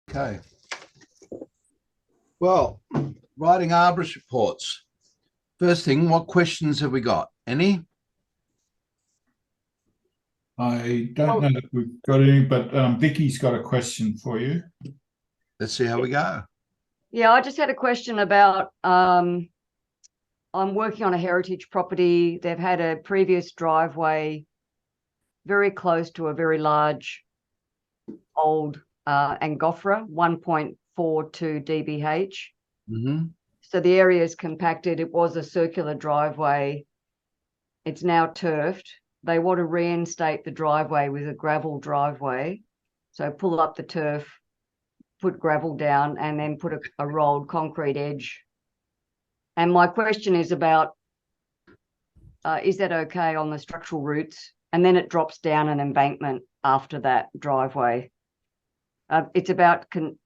Okay. Well, writing arborist reports. First thing, what questions have we got? Any? I don't know if we've got any, but Vicky's got a question for you. Let's see how we go. Yeah, I just had a question about I'm working on a heritage property. They've had a previous driveway very close to a very large old Angofra, 1.42 dBH. Mm-hmm. So the area is compacted. It was a circular driveway. It's now turfed. They want to reinstate the driveway with a gravel driveway. So pull up the turf, put gravel down, and then put a rolled concrete edge. And my question is about, is that okay on the structural roots? And then it drops down an embankment after that driveway. It's about, compaction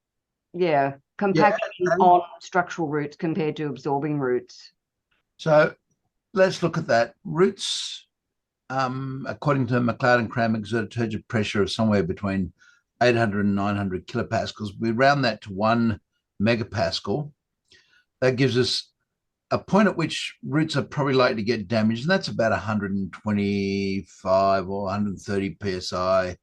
on structural roots compared to absorbing roots. So let's look at that. Roots, according to McLeod and Cram, exert a turgid pressure of somewhere between 800 and 900 kilopascals. We round that to 1 megapascal. That gives us a point at which roots are probably likely to get damaged, and that's about 125 or 130 psi.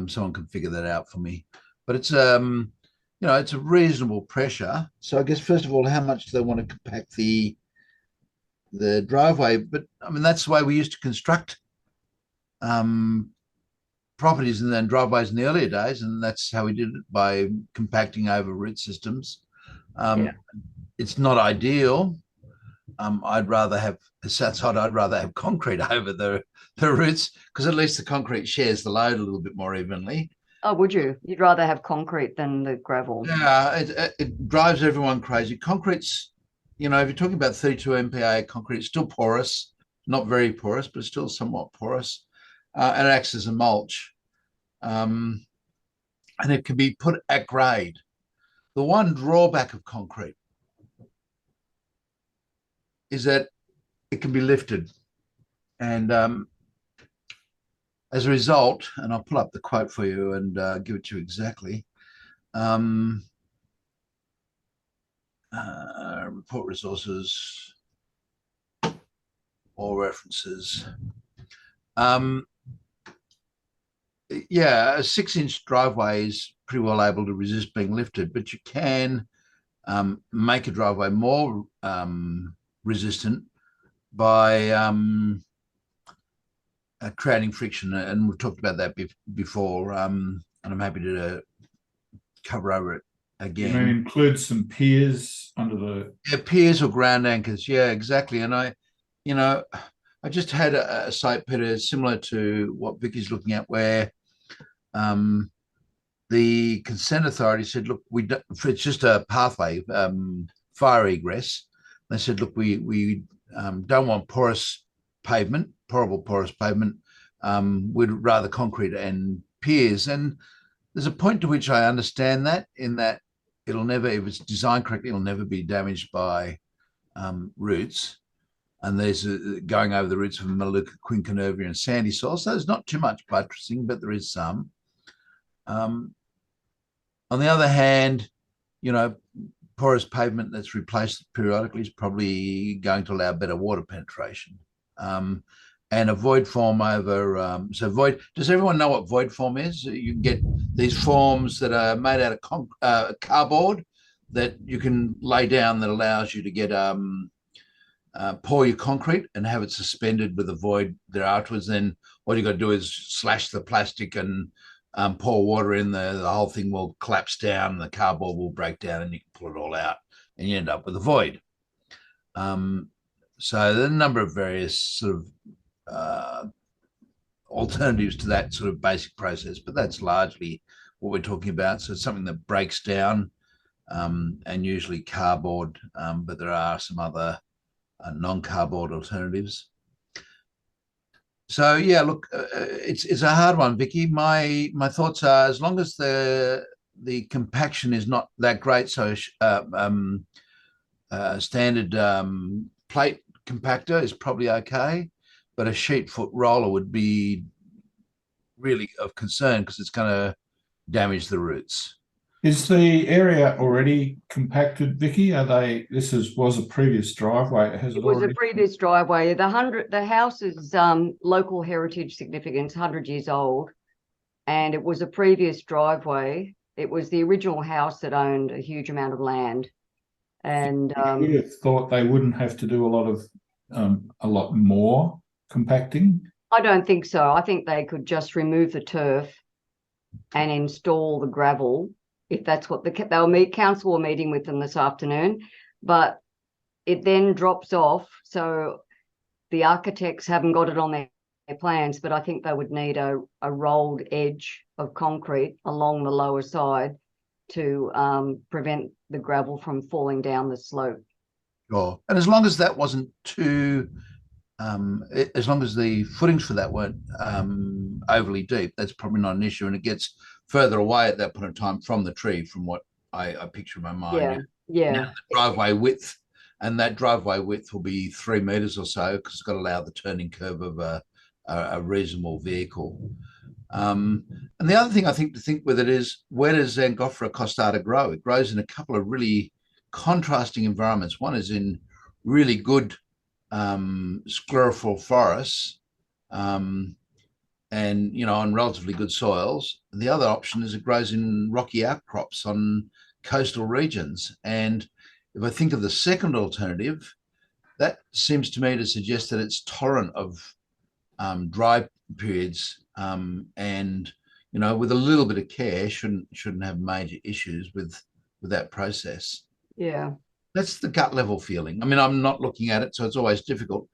Someone can figure that out for me, but it's it's a reasonable pressure. So I guess first of all, how much do they want to compact the driveway? But I mean, that's the way we used to construct properties and then driveways in the earlier days, and that's how we did it, by compacting over root systems. It's not ideal. I'd rather have concrete over the roots, because at least the concrete shares the load a little bit more evenly. Oh, would you? You'd rather have concrete than the gravel? Yeah, it drives everyone crazy. Concrete's, if you're talking about 32 MPa concrete, it's still porous, not very porous, but still somewhat porous, and it acts as a mulch, and it can be put at grade. The one drawback of concrete is that it can be lifted, and as a result, and I'll pull up the quote for you and give it to you exactly. Report resources, all references. A 6-inch driveway is pretty well able to resist being lifted, but you can make a driveway more resistant by creating friction, and we've talked about that before, and I'm happy to cover over it again. You may include some piers under the piers or ground anchors. Yeah, exactly. And I just had a site, Peter, similar to what Vicky's looking at, where the consent authority said, look, it's just a pathway, fire egress. They said, look, we don't want pourable porous pavement. We'd rather concrete and piers. And there's a point to which I understand that, in that it'll never, if it's designed correctly, it'll never be damaged by roots. And there's going over the roots of Maluka, Quinquenervia, and sandy soil. So there's not too much buttressing, but there is some. On the other hand, porous pavement that's replaced periodically is probably going to allow better water penetration. And a void form over, does everyone know what void form is? You can get these forms that are made out of cardboard that you can lay down, that allows you to get pour your concrete and have it suspended with a void there afterwards. Then all you got to do is slash the plastic and pour water in there. The whole thing will collapse down, the cardboard will break down, and you can pull it all out, and you end up with a void. So there are a number of various sort of alternatives to that sort of basic process, but that's largely what we're talking about. So it's something that breaks down, and usually cardboard, but there are some other non-cardboard alternatives. So yeah, look, it's a hard one, Vicky. My thoughts are, as long as the compaction is not that great, so standard plate compactor is probably okay, but a sheet foot roller would be really of concern, because it's going to damage the roots. Is the area already compacted, Vicky? Was a previous driveway. Has it It was already? a previous driveway. The house is local heritage significance, 100 years old, and it was a previous driveway. It was the original house that owned a huge amount of land, and You would have thought they wouldn't have to do a lot more compacting. I don't think so. I think they could just remove the turf and install the gravel, if that's what council were meeting with them this afternoon, but it then drops off. So the architects haven't got it on their plans, but I think they would need a rolled edge of concrete along the lower side to prevent the gravel from falling down the slope. Sure. And as long as that wasn't too, as long as the footings for that weren't overly deep, that's probably not an issue. And it gets further away at that point in time from the tree, from what I picture in my mind. Yeah. Now, the driveway width, and that driveway width will be 3 meters or so, because it's got to allow the turning curve of a reasonable vehicle. And the other thing I think to think with it is, where does Zangophora costata grow? It grows in a couple of really contrasting environments. One is in really good sclerophyll forests, and on relatively good soils. The other option is it grows in rocky outcrops on coastal regions. And if I think of the second alternative, that seems to me to suggest that it's tolerant of dry periods, and with a little bit of care shouldn't have major issues with that process. Yeah. That's the gut level feeling. I mean, I'm not looking at it, so it's always difficult.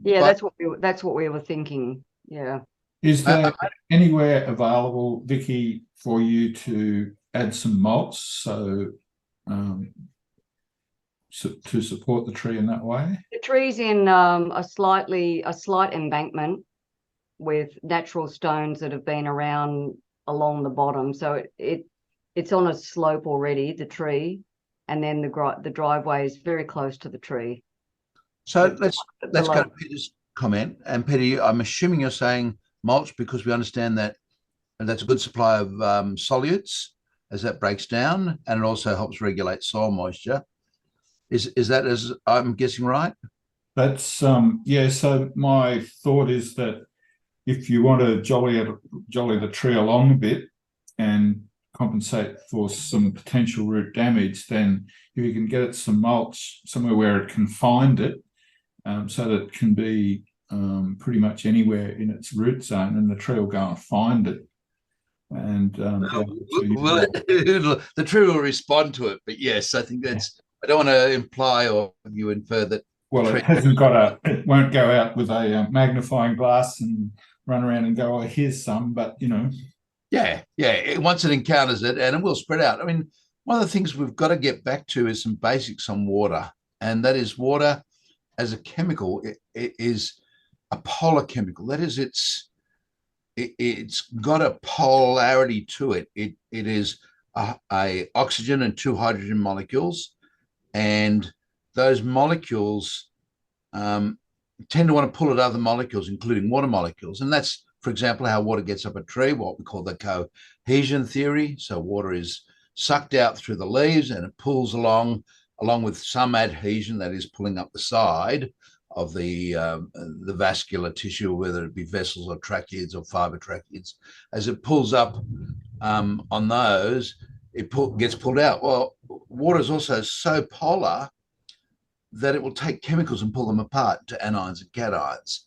Yeah, But that's what we were thinking. Yeah. Is there anywhere available, Vicky, for you to add some mulch so to support the tree in that way? The tree's in a slight embankment with natural stones that have been around along the bottom. So it's on a slope already, the tree, and then the driveway is very close to the tree. So let's go to Peter's comment. And Peter, I'm assuming you're saying mulch because we understand that that's a good supply of solutes as that breaks down, and it also helps regulate soil moisture. Is that, as I'm guessing, right? That's yeah. So my thought is that if you want to jolly the tree along a bit and compensate for some potential root damage, then if you can get it some mulch somewhere where it can find it, so that it can be pretty much anywhere in its root zone, and the tree will go and find it. And the tree will respond to it. But yes, I think that's. I don't want to imply or you infer that. Well, it won't go out with a magnifying glass and run around and go, oh, here's some, but Yeah. Once it encounters it, and it will spread out. I mean, one of the things we've got to get back to is some basics on water, and that is water as a chemical. It is a polar chemical. That is, it's got a polarity to it. It is a oxygen and 2 hydrogen molecules, and those molecules tend to want to pull at other molecules, including water molecules. And that's, for example, how water gets up a tree, what we call the cohesion theory. So water is sucked out through the leaves and it pulls along with some adhesion, that is pulling up the side of the vascular tissue, whether it be vessels or tracheids or fiber tracheids. As it pulls up on those, gets pulled out. Well, water is also so polar that it will take chemicals and pull them apart to anions and cations.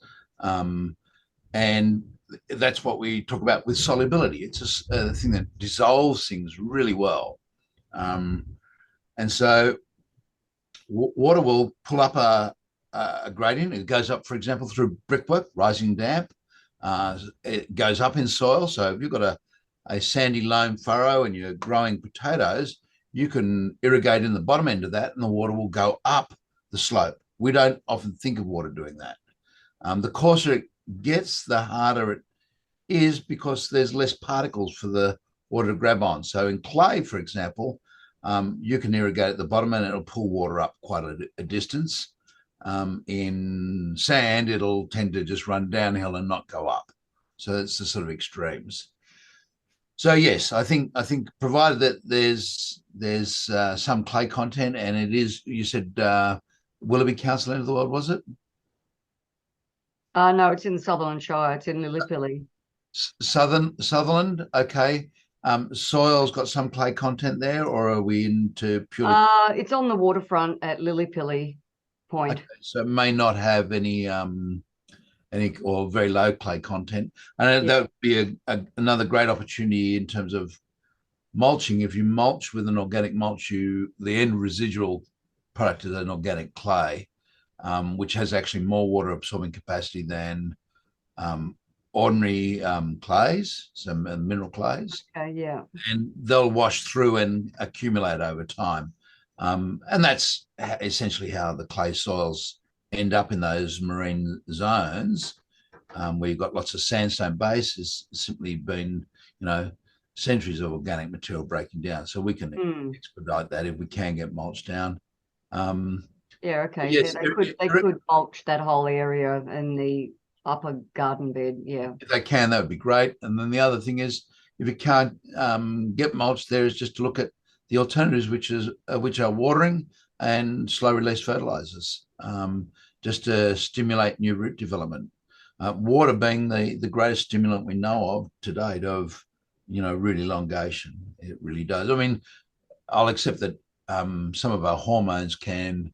And that's what we talk about with solubility. It's a thing that dissolves things really well. And so water will pull up a gradient. It goes up, for example, through brickwork, rising damp. It goes up in soil. So if you've got a sandy loam furrow and you're growing potatoes, you can irrigate in the bottom end of that and the water will go up the slope. We don't often think of water doing that. The coarser it gets, the harder it is because there's less particles for the water to grab on. So in clay, for example, you can irrigate at the bottom and it'll pull water up quite a distance. In sand, it'll tend to just run downhill and not go up. So it's the sort of extremes. So yes, I think provided that there's some clay content, and it is, you said Willoughby Council End of the World, was it? No, it's in Sutherland Shire. It's in Lillipilly. Sutherland, okay. Soil's got some clay content there, or are we into purely? It's on the waterfront at Lillipilly Point. Okay, so it may not have any or very low clay content, and that would be another great opportunity in terms of mulching. If you mulch with an organic mulch, the end residual product is an organic clay, which has actually more water absorbing capacity than ordinary clays, some mineral clays. Okay, yeah. And they'll wash through and accumulate over time. And that's essentially how the clay soils end up in those marine zones, where you've got lots of sandstone base. Has simply been, centuries of organic material breaking down. So we can expedite that if we can get mulch down. Yeah, okay. Yes, they could mulch that whole area in the upper garden bed. Yeah. If they can, that would be great. And then the other thing is, if you can't get mulch, there is just to look at the alternatives, which are watering and slow release fertilizers, just to stimulate new root development. Water being the greatest stimulant we know of to date of root elongation. It really does. I mean, I'll accept that some of our hormones can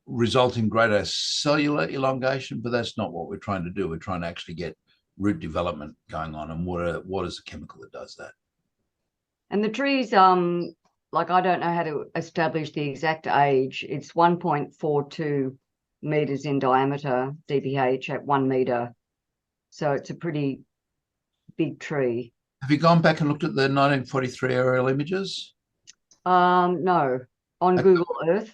result in greater cellular elongation, but that's not what we're trying to do. We're trying to actually get root development going on, and water's a chemical that does that. And the trees, like, I don't know how to establish the exact age. It's 1.42 meters in diameter, DBH at 1 meter. So it's a pretty big tree. Have you gone back and looked at the 1943 aerial images? No, on Google Earth.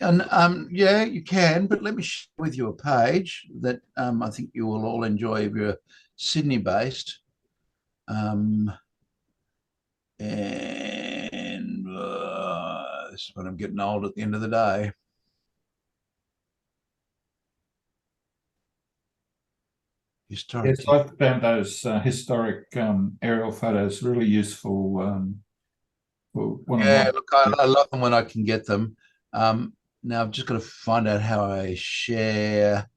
And yeah, you can, but let me share with you a page that I think you will all enjoy if you're Sydney based. And this is when I'm getting old at the end of the day. Historic. Yes, I found those historic aerial photos really useful. Yeah, look, I love them when I can get them. Now I've just got to find out how I share.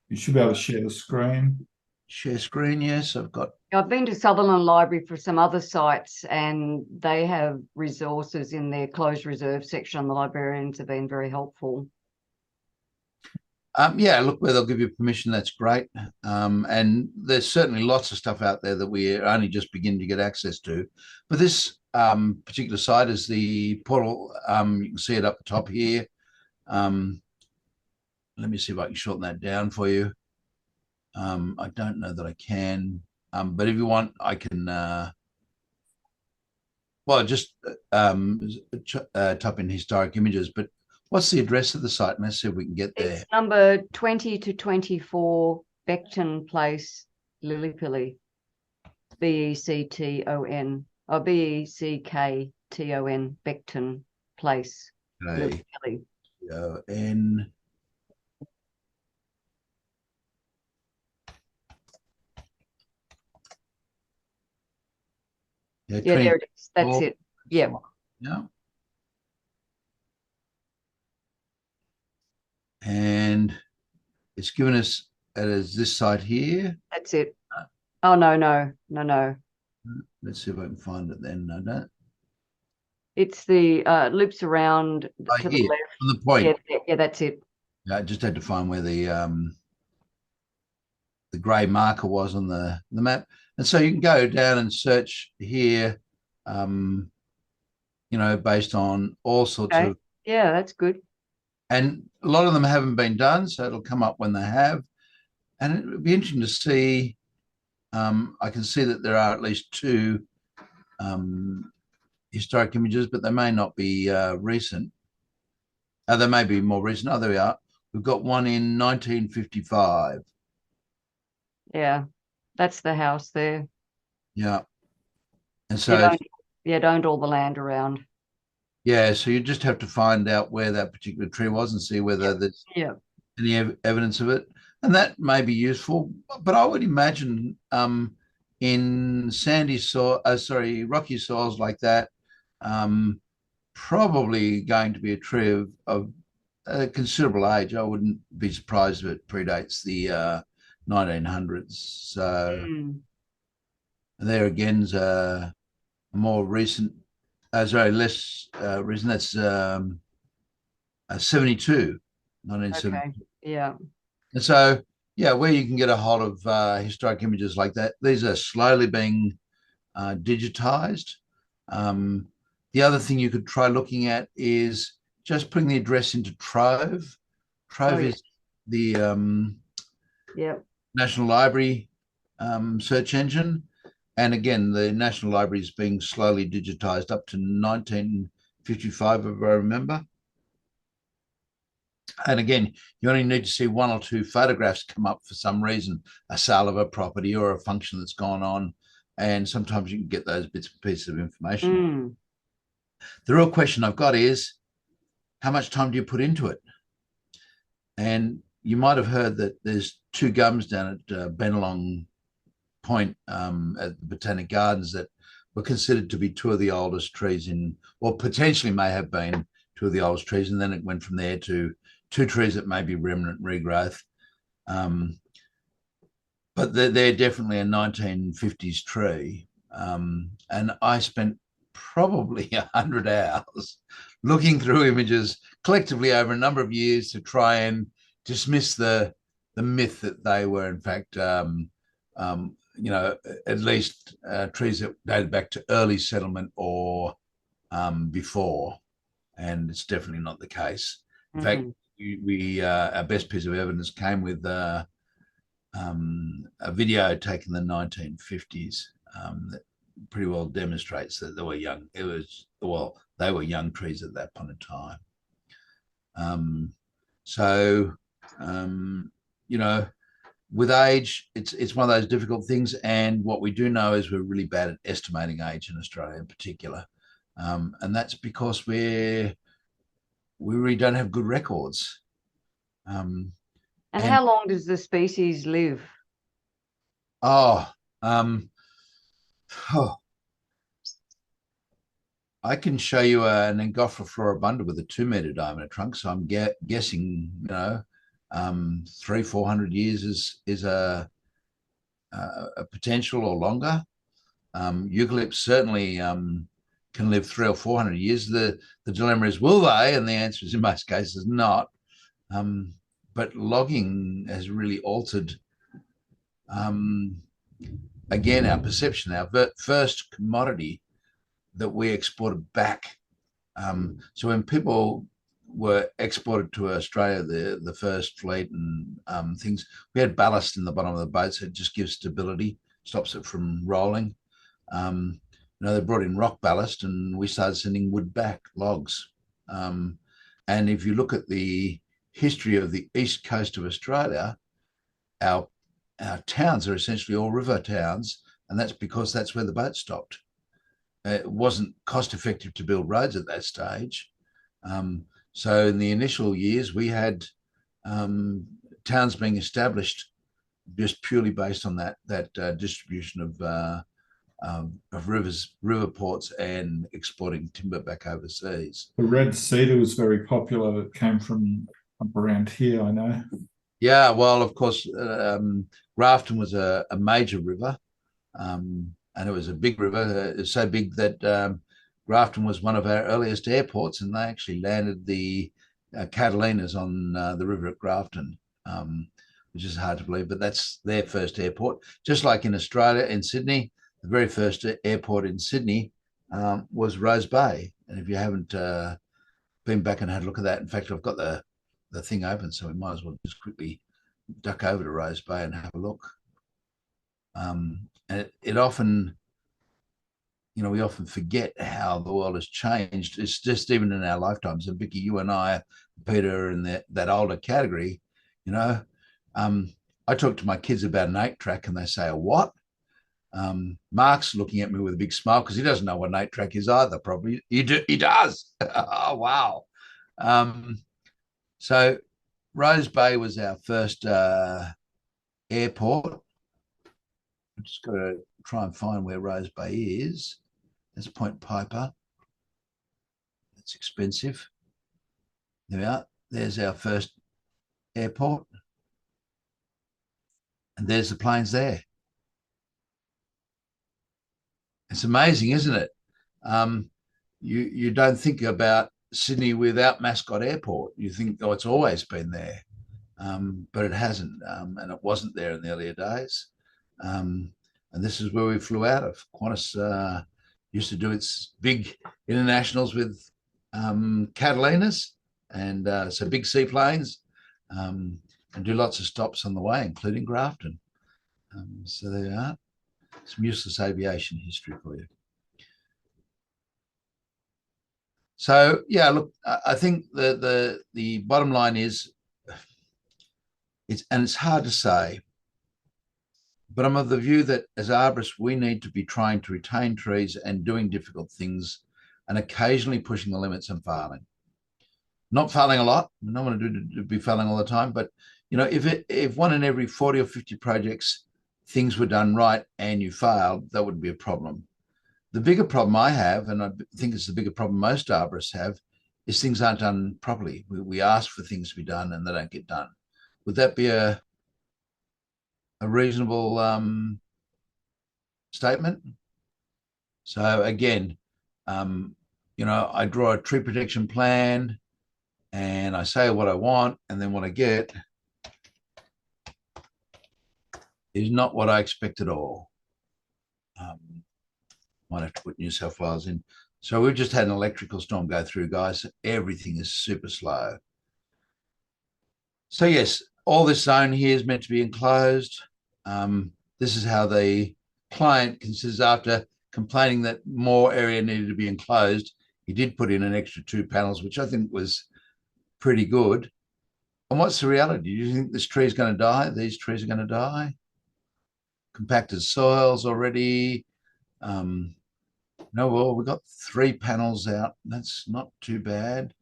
You should be able to share the screen. Share screen, yes. I've been to Sutherland Library for some other sites, and they have resources in their closed reserve section. The librarians have been very helpful. Yeah, look, where they'll give you permission, that's great. And there's certainly lots of stuff out there that we only just begin to get access to. But this particular site is the portal. You can see it up the top here. Let me see if I can shorten that down for you. I don't know that I can, but if you want, I can. Well, just type in historic images. But what's the address of the site? And let's see if we can get there. It's number 20 to 24 Beckton Place, Lillipilly. Beckton, or Beckton, Beckton Place, Okay. Lillipilly. N. Yeah, there it is. That's it. Yeah. Yeah. And it's given us as this site here. That's it. Oh, no. Let's see if I can find it then. I don't. It's the loops around to the left. On the point. Yeah, that's it. Yeah, I just had to find where the grey marker was on the map. And so you can go down and search here, based on all sorts of. Yeah, that's good. And a lot of them haven't been done, so it'll come up when they have. And it would be interesting to see. I can see that there are at least 2 historic images, but they may not be recent. They may be more recent. Oh, there we are. We've got one in 1955. Yeah, that's the house there. Yeah. And so it owned all the land around. Yeah, so you just have to find out where that particular tree was and see whether there's any evidence of it. And that may be useful. But I would imagine in sandy soil, rocky soils like that, probably going to be a tree of a considerable age. I wouldn't be surprised if it predates the 1900s. So there again's a more recent, less recent. That's 72, 1972. Okay. Yeah. And so, yeah, where you can get a hold of historic images like that, these are slowly being digitized. The other thing you could try looking at is just putting the address into Trove. Trove is the National Library search engine. And again, the National Library is being slowly digitized up to 1955, if I remember. And again, you only need to see one or two photographs come up for some reason, a sale of a property or a function that's gone on. And sometimes you can get those bits and pieces of information. The real question I've got is, how much time do you put into it? And you might have heard that there's two gums down at Bennelong Point at the Botanic Gardens that were considered to be two of the oldest trees or potentially may have been two of the oldest trees. And then it went from there to two trees that may be remnant regrowth. But they're definitely a 1950s tree. And I spent probably 100 hours looking through images collectively over a number of years to try and dismiss the myth that they were, in fact, at least trees that dated back to early settlement or before. And it's definitely not the case. In fact, our best piece of evidence came with a video taken in the 1950s that pretty well demonstrates that they were young. They were young trees at that point in time. With age, it's one of those difficult things. And what we do know is we're really bad at estimating age in Australia in particular. And that's because we really don't have good records. And how long does the species live? I can show you an Angophora floribunda with a 2-meter diameter trunk. So I'm guessing, 300-400 years is a potential or longer. Eucalypts certainly can live 300 or 400 years. The dilemma is, will they? And the answer is in most cases not. But logging has really altered, again, our perception. Our first commodity that we exported back. So when people were exported to Australia, the first fleet and things, we had ballast in the bottom of the boat, so it just gives stability, stops it from rolling. They brought in rock ballast, and we started sending wood back, logs. And if you look at the history of the east coast of Australia, our towns are essentially all river towns, and that's because that's where the boat stopped. It wasn't cost effective to build roads at that stage. So in the initial years, we had towns being established just purely based on that distribution of river ports and exporting timber back overseas. The red cedar was very popular. It came from up around here, I know. Yeah, well, of course, Grafton was a major river, and it was a big river. It was so big that Grafton was one of our earliest airports, and they actually landed the Catalinas on the river at Grafton, which is hard to believe, but that's their first airport. Just like in Australia, in Sydney, the very first airport in Sydney was Rose Bay. And if you haven't been back and had a look at that, in fact, I've got the thing open, so we might as well just quickly duck over to Rose Bay and have a look. And it often, we often forget how the world has changed. It's just even in our lifetimes. And Vicky, you and I, Peter, in that older category, I talk to my kids about an 8-track and they say, a what? Mark's looking at me with a big smile because he doesn't know what an 8-track is either, probably. He does. Oh, wow. So Rose Bay was our first airport. I've just got to try and find where Rose Bay is. There's Point Piper. It's expensive. There we are. There's our first airport. And there's the planes there. It's amazing, isn't it? You don't think about Sydney without Mascot Airport. You think, oh, it's always been there. But it hasn't, and it wasn't there in the earlier days. And this is where we flew out of. Qantas used to do its big internationals with Catalinas, and so big seaplanes, and do lots of stops on the way, including Grafton. So there you are. Some useless aviation history for you. So yeah, look, I think the bottom line is, it's hard to say, but I'm of the view that as arborists, we need to be trying to retain trees and doing difficult things, and occasionally pushing the limits and failing. Not failing a lot. We don't want to be failing all the time, but if one in every 40 or 50 projects things were done right and you failed, that would be a problem. The bigger problem I have, and I think it's the bigger problem most arborists have, is things aren't done properly. We ask for things to be done and they don't get done. Would that be a reasonable statement? So again, I draw a tree protection plan and I say what I want, and then what I get is not what I expect at all. Might have to put New South Wales in. So we've just had an electrical storm go through, guys. Everything is super slow. So yes, all this zone here is meant to be enclosed. This is how the client considers, after complaining that more area needed to be enclosed, he did put in an extra 2 panels, which I think was pretty good. And what's the reality? Do you think this tree is going to die? These trees are going to die? Compacted soils already. No, well, we've got 3 panels out. That's not too bad.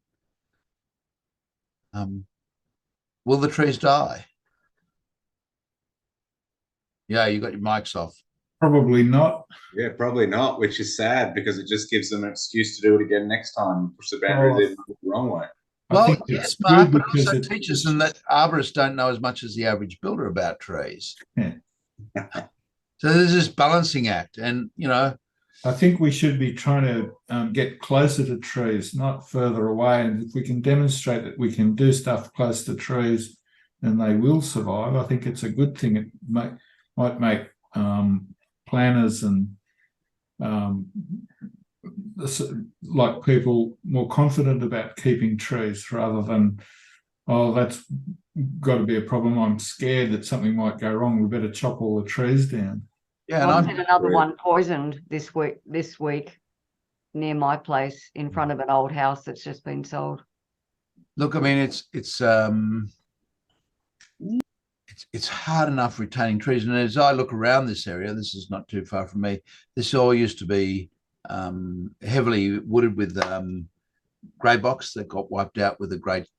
Will the trees die? Yeah, you got your mics off. Probably not. Yeah, probably not, which is sad because it just gives them an excuse to do it again next time, push the boundaries even the wrong way. Well, yes, Mark, but also teaches them that arborists don't know as much as the average builder about trees. Yeah. So there's this balancing act, and I think we should be trying to get closer to trees, not further away. And if we can demonstrate that we can do stuff close to trees, then they will survive. I think it's a good thing. It might make planners and like people more confident about keeping trees, rather than, oh, that's got to be a problem. I'm scared that something might go wrong. We better chop all the trees down. Yeah, and I've had another one poisoned this week near my place, in front of an old house that's just been sold. Look, I mean, it's hard enough retaining trees, and as I look around this area, this is not too far from me. This all used to be heavily wooded with grey box that got wiped out with a great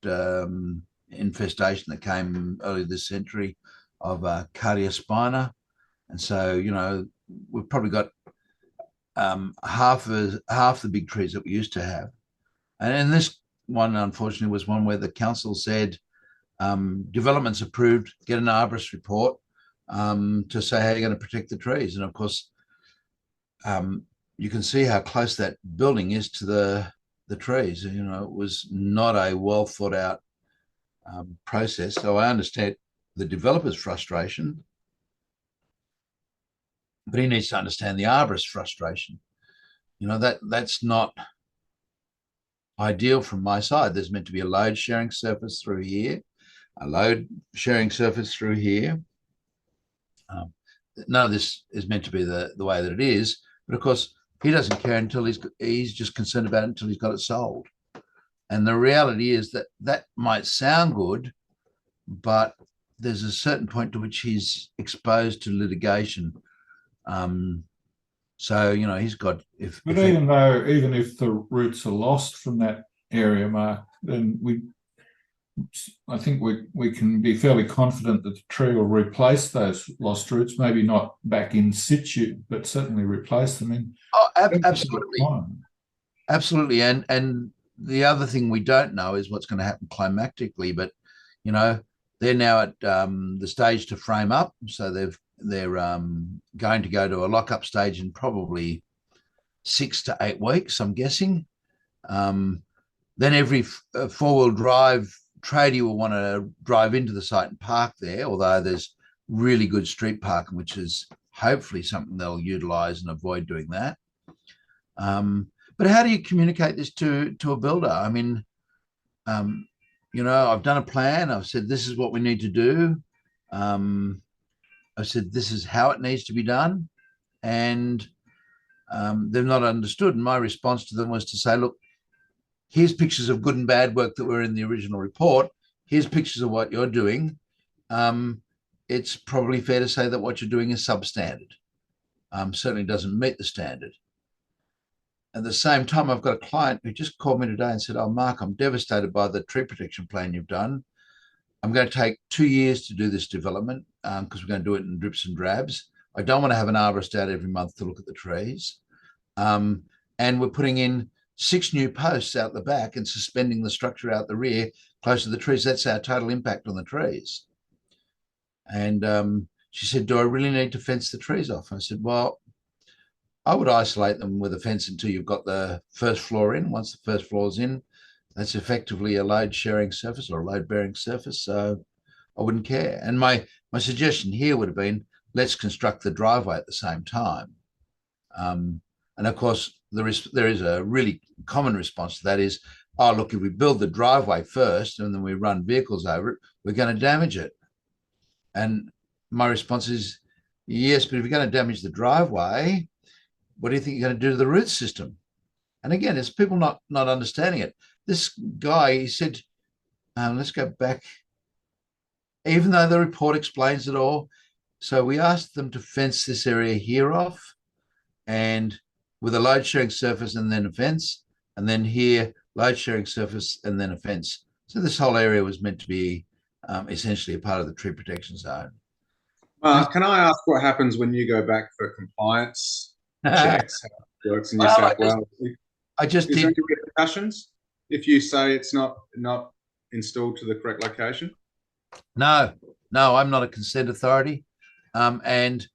infestation that came early this century of Cardiospina. And so, we've probably got half the big trees that we used to have. And this one, unfortunately, was one where the council said, development's approved, get an arborist report to say how you're going to protect the trees. And of course, you can see how close that building is to the trees. It was not a well thought out process. So I understand the developer's frustration, but he needs to understand the arborist's frustration. That's not ideal from my side. There's meant to be a load sharing surface through here, a load sharing surface through here. None of this is meant to be the way that it is, but of course he doesn't care until he's just concerned about it until he's got it sold. And the reality is that might sound good, but there's a certain point to which he's exposed to litigation. So he's got even if the roots are lost from that area, Mark, then I think we can be fairly confident that the tree will replace those lost roots, maybe not back in situ, but certainly replace them in. Oh, absolutely. Absolutely. And the other thing we don't know is what's going to happen climatically, but you know, they're now at the stage to frame up. So they're going to go to a lockup stage in probably 6 to 8 weeks, I'm guessing. Then every four-wheel drive tradie will want to drive into the site and park there, although there's really good street parking, which is hopefully something they'll utilize and avoid doing that. But how do you communicate this to a builder? I mean, you know, I've done a plan. I've said, this is what we need to do. I said, this is how it needs to be done. And they've not understood. And my response to them was to say, look, here's pictures of good and bad work that were in the original report. Here's pictures of what you're doing. It's probably fair to say that what you're doing is substandard. Certainly doesn't meet the standard. At the same time, I've got a client who just called me today and said, oh, Mark, I'm devastated by the tree protection plan you've done. I'm going to take 2 years to do this development because we're going to do it in drips and drabs. I don't want to have an arborist out every month to look at the trees. And we're putting in 6 new posts out the back and suspending the structure out the rear close to the trees. That's our total impact on the trees. And she said, do I really need to fence the trees off? I said, well, I would isolate them with a fence until you've got the first floor in. Once the first floor's in, that's effectively a load sharing surface or a load bearing surface. So I wouldn't care. And my suggestion here would have been, let's construct the driveway at the same time. And of course, there is a really common response to that is, oh, look, if we build the driveway first and then we run vehicles over it, we're going to damage it. And my response is, yes, but if you're going to damage the driveway, what do you think you're going to do to the root system? And again, it's people not understanding it. This guy, he said, let's go back, even though the report explains it all. So we asked them to fence this area here off and with a load sharing surface and then a fence, and then here, load sharing surface and then a fence. So this whole area was meant to be essentially a part of the tree protection zone. Can I ask what happens when you go back for compliance checks? How it works in New South Wales? I just Is did. there any repercussions if you say it's not installed to the correct location? No, I'm not a consent authority. And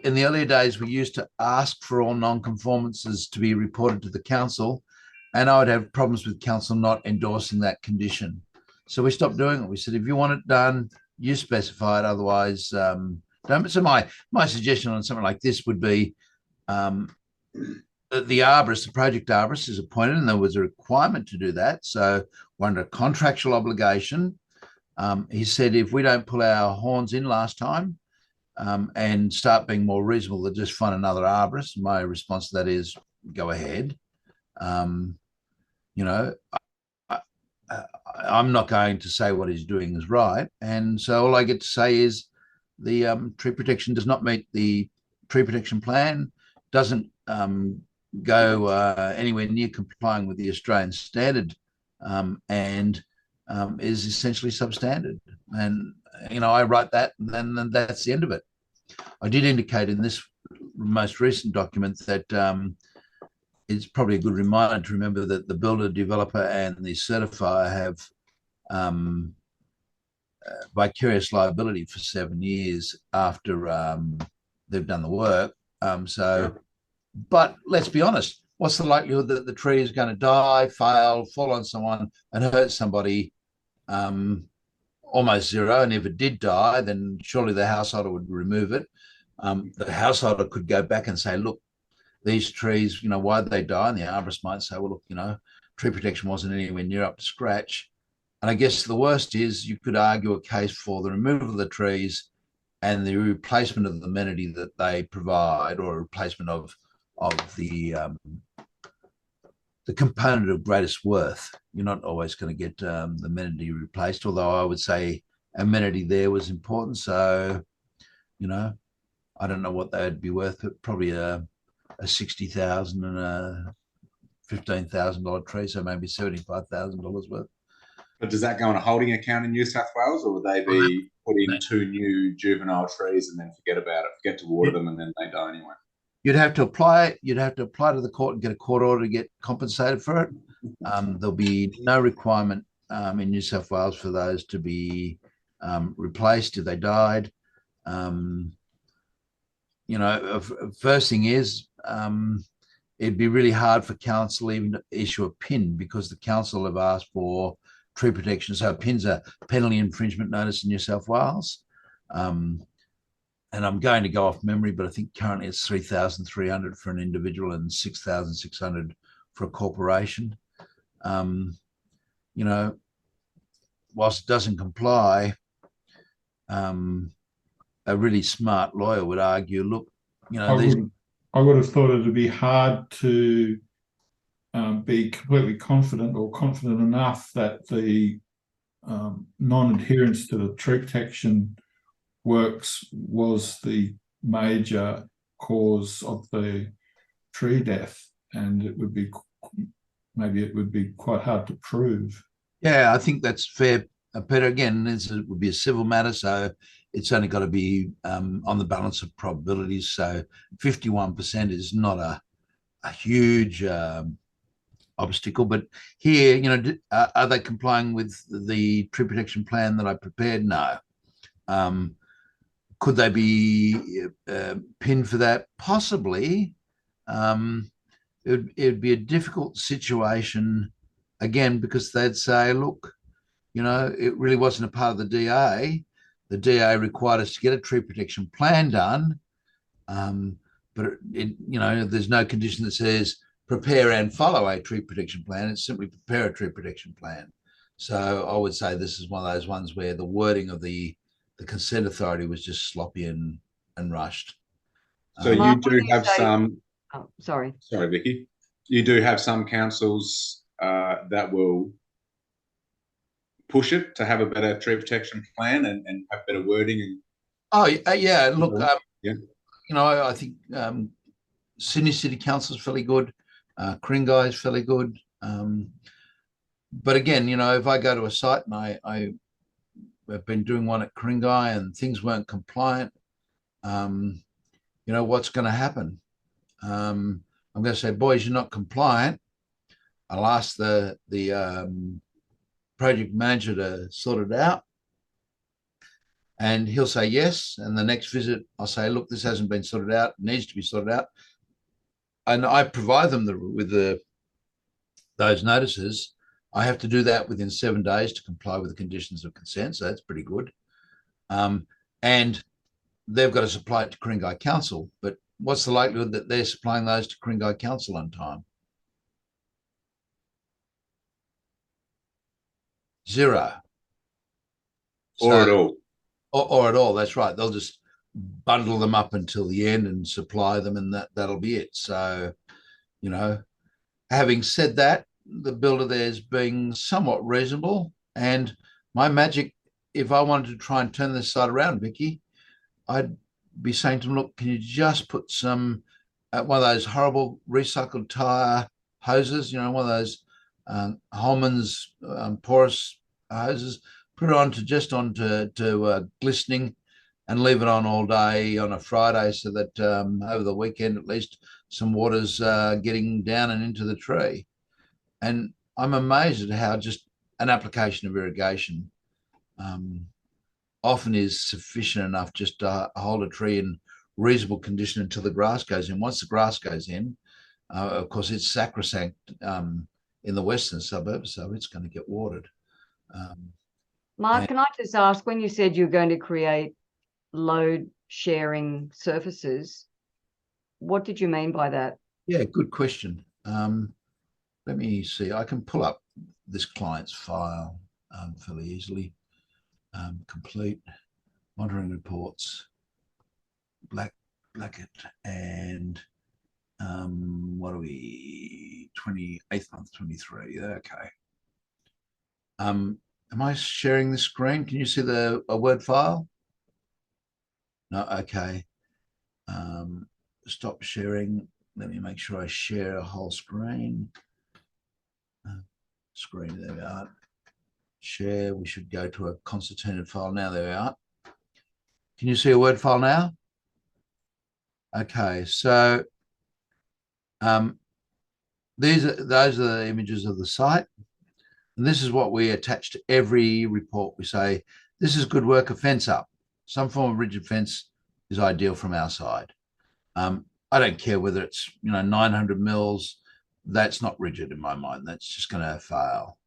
in the earlier days, we used to ask for all non-conformances to be reported to the council, and I would have problems with council not endorsing that condition. So we stopped doing it. We said, if you want it done, you specify it, otherwise don't. So my suggestion on something like this would be the arborist, the project arborist is appointed, and there was a requirement to do that. So we're under a contractual obligation. He said, if we don't pull our horns in last time and start being more reasonable, they'll just find another arborist. My response to that is, go ahead. You know, I'm not going to say what he's doing is right. And so all I get to say is the tree protection does not meet the tree protection plan, doesn't go anywhere near complying with the Australian standard, and is essentially substandard. And, you know, I write that and then that's the end of it. I did indicate in this most recent document that it's probably a good reminder to remember that the builder, developer and the certifier have vicarious liability for 7 years after they've done the work. But let's be honest, what's the likelihood that the tree is going to die, fail, fall on someone and hurt somebody? Almost zero. And if it did die, then surely the householder would remove it. The householder could go back and say, look, these trees, you know, why did they die? And the arborist might say, well, look, you know, tree protection wasn't anywhere near up to scratch. And I guess the worst is you could argue a case for the removal of the trees and the replacement of the amenity that they provide, or a replacement of the component of greatest worth. You're not always going to get the amenity replaced, although I would say amenity there was important. So, you know, I don't know what they'd be worth, but probably a $60,000 and a $15,000 tree, so maybe $75,000 worth. But does that go on a holding account in New South Wales, or would they be put in 2 new juvenile trees and then forget about it, forget to water them, and then they die anyway? You'd have to apply. You'd have to apply to the court and get a court order to get compensated for it. There'll be no requirement in New South Wales for those to be replaced if they died. First thing is, it'd be really hard for council even to issue a PIN, because the council have asked for tree protection. So PIN's a penalty infringement notice in New South Wales. And I'm going to go off memory, but I think currently it's 3,300 for an individual and 6,600 for a corporation. Whilst it doesn't comply, a really smart lawyer would argue, look, I would have thought it'd be hard to be completely confident or confident enough that the non-adherence to the tree protection works was the major cause of the tree death, and it would be quite hard to prove. Yeah, I think that's fair, Peter. Again, it would be a civil matter, so it's only got to be on the balance of probabilities. So 51% is not a huge obstacle. But here, are they complying with the tree protection plan that I prepared? No. Could they be pinned for that? Possibly. It'd be a difficult situation, again, because they'd say, look, it really wasn't a part of the DA. The DA required us to get a tree protection plan done, but there's no condition that says prepare and follow a tree protection plan. It's simply prepare a tree protection plan. So I would say this is one of those ones where the wording of the consent authority was just sloppy and rushed. So you do have some. Oh, sorry, Vicky. You do have some councils that will push it to have a better tree protection plan and have better wording. Yeah. Look, I think Sydney City Council is fairly good. Ku-ring-gai is fairly good. But again, if I go to a site and I've been doing one at Ku-ring-gai and things weren't compliant, what's going to happen? I'm going to say, boys, you're not compliant. I'll ask the project manager to sort it out, and he'll say yes. And the next visit, I'll say, look, this hasn't been sorted out. It needs to be sorted out. And I provide them with those notices. I have to do that within 7 days to comply with the conditions of consent. So that's pretty good. And they've got to supply it to Ku-ring-gai Council. But what's the likelihood that they're supplying those to Ku-ring-gai Council on time? Zero. Or at all. Or at all. That's right. They'll just bundle them up until the end and supply them, and that'll be it. So, having said that, the builder there's being somewhat reasonable. And my magic, if I wanted to try and turn this side around, Vicky, I'd be saying to them, look, can you just put some one of those horrible recycled tire hoses, one of those Holman's porous hoses, put it onto glistening and leave it on all day on a Friday, so that over the weekend at least some water's getting down and into the tree. And I'm amazed at how just an application of irrigation often is sufficient enough just to hold a tree in reasonable condition until the grass goes in. Once the grass goes in, of course, it's sacrosanct in the western suburbs, so it's going to get watered. Mark, can I just ask, when you said you're going to create load sharing surfaces, what did you mean by that? Yeah, good question. Let me see. I can pull up this client's file fairly easily. Complete monitoring reports, Blackett, and what are we? 28th month 23. Okay. Am I sharing the screen? Can you see a Word file? No. Okay. Stop sharing. Let me make sure I share a whole screen. There we are. share. We should go to a concertinaed file now. There we are. Can you see a Word file now? Okay, so those are the images of the site. And this is what we attach to every report. We say, this is good work, a fence up. Some form of rigid fence is ideal from our side. I don't care whether it's 900 mils. That's not rigid in my mind. That's just going to fail.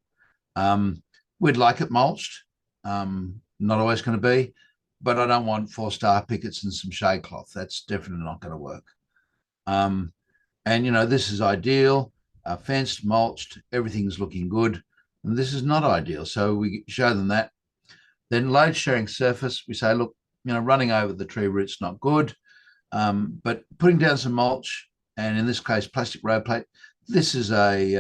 We'd like it mulched. Not always going to be, but I don't want 4-star pickets and some shade cloth. That's definitely not going to work. And this is ideal. Fenced, mulched, everything's looking good. And this is not ideal. So we show them that. Then load sharing surface, we say, look, running over the tree root's not good. But putting down some mulch, and in this case, plastic road plate. This is a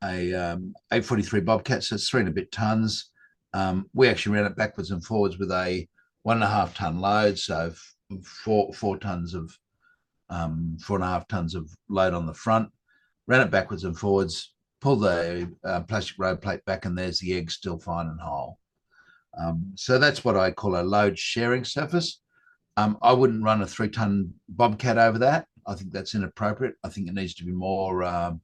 843 Bobcat, so it's 3 and a bit tons. We actually ran it backwards and forwards with a 1.5 ton load, so 4 tons of 4.5 tons of load on the front. Ran it backwards and forwards. Pull the plastic road plate back, and there's the egg still fine and whole. So that's what I call a load sharing surface. I wouldn't run a 3-ton Bobcat over that. I think that's inappropriate. I think it needs to be more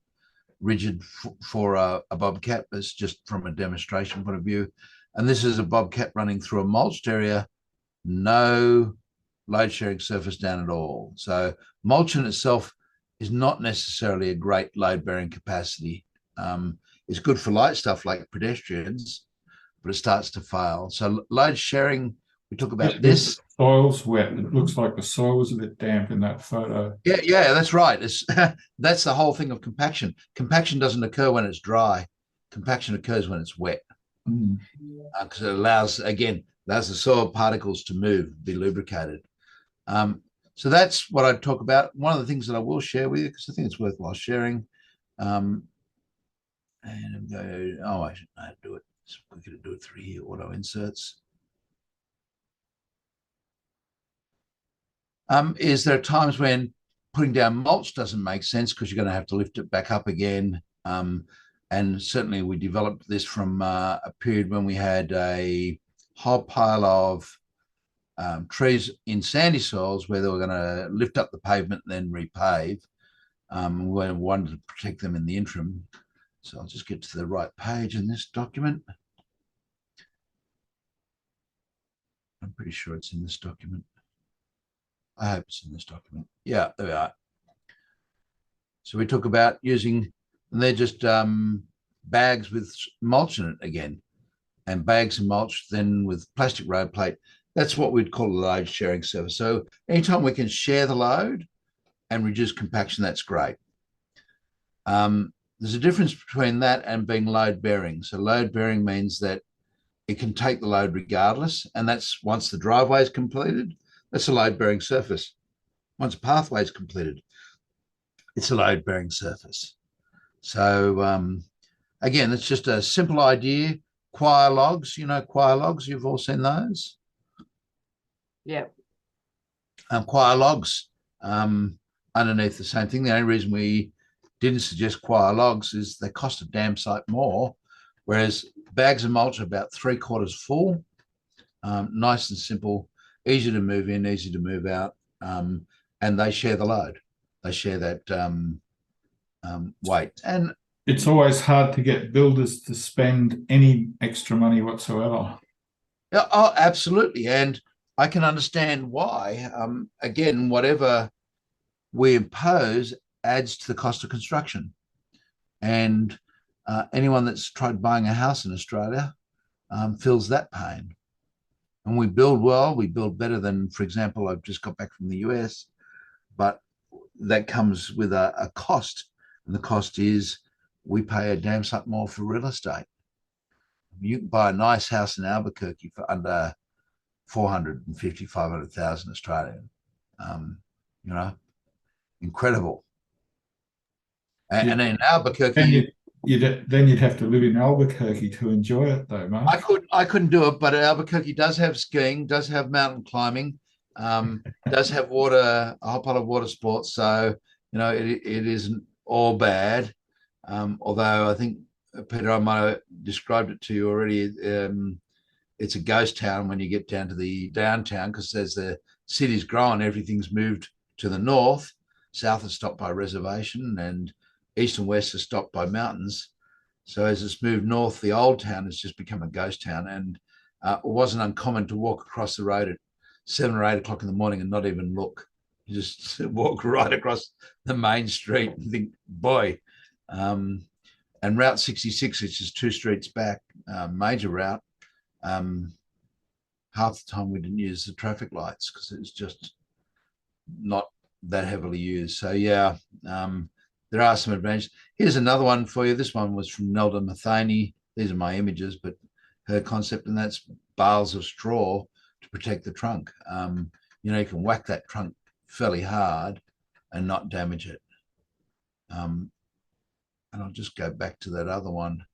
rigid for a Bobcat. It's just from a demonstration point of view. And this is a Bobcat running through a mulched area, no load sharing surface down at all. So mulch in itself is not necessarily a great load bearing capacity. It's good for light stuff like pedestrians, but it starts to fail. So load sharing, we talk about this. Soil's wet. It looks like the soil was a bit damp in that photo. Yeah, that's right. That's the whole thing of compaction. Compaction doesn't occur when it's dry. Compaction occurs when it's wet, because it allows the soil particles to move, be lubricated. So that's what I'd talk about. One of the things that I will share with you, because I think it's worthwhile sharing. And go, I should know how to do it. It's quicker to do it through here, auto inserts. Is there times when putting down mulch doesn't make sense because you're going to have to lift it back up again. And certainly we developed this from a period when we had a whole pile of trees in sandy soils where they were going to lift up the pavement and then repave. We wanted to protect them in the interim. So I'll just get to the right page in this document. I'm pretty sure it's in this document. I hope it's in this document. Yeah, there we are. So we talk about using, and they're just bags with mulch in it again, and bags and mulch then with plastic road plate. That's what we'd call a load sharing surface. So anytime we can share the load and reduce compaction, that's great. There's a difference between that and being load bearing. So load bearing means that it can take the load regardless, and that's once the driveway is completed. That's a load-bearing surface. Once a pathway is completed, it's a load-bearing surface. So again, it's just a simple idea. Choir logs, choir logs, you've all seen those? Yeah. Choir logs underneath the same thing. The only reason we didn't suggest choir logs is they cost a damn sight more, whereas bags of mulch are about 3/4 full, nice and simple, easy to move in, easy to move out, and they share the load. They share that weight. And it's always hard to get builders to spend any extra money whatsoever. Oh, absolutely. And I can understand why. Again, whatever we impose adds to the cost of construction. And anyone that's tried buying a house in Australia feels that pain. And we build well, we build better than, for example, I've just got back from the US, but that comes with a cost. And the cost is we pay a damn sight more for real estate. You can buy a nice house in Albuquerque for under 450, 500,000 Australian. Incredible. And in Albuquerque, then you'd have to live in Albuquerque to enjoy it, though, mate. I couldn't do it, but Albuquerque does have skiing, does have mountain climbing, does have water, a whole pile of water sports. So it isn't all bad. Although I think Peter, I might have described it to you already. It's a ghost town when you get down to the downtown, because as the city's grown, everything's moved to the north. South is stopped by reservation, and east and west are stopped by mountains. So as it's moved north, the old town has just become a ghost town. And it wasn't uncommon to walk across the road at 7 or 8 o'clock in the morning and not even look. You just walk right across the main street and think, boy. And Route 66, which is 2 streets back, major route, half the time we didn't use the traffic lights because it was just not that heavily used. So yeah, there are some advantages. Here's another one for you. This one was from Nelda Matheny. These are my images, but her concept, and that's bales of straw to protect the trunk. You know, you can whack that trunk fairly hard and not damage it. And I'll just go back to that other one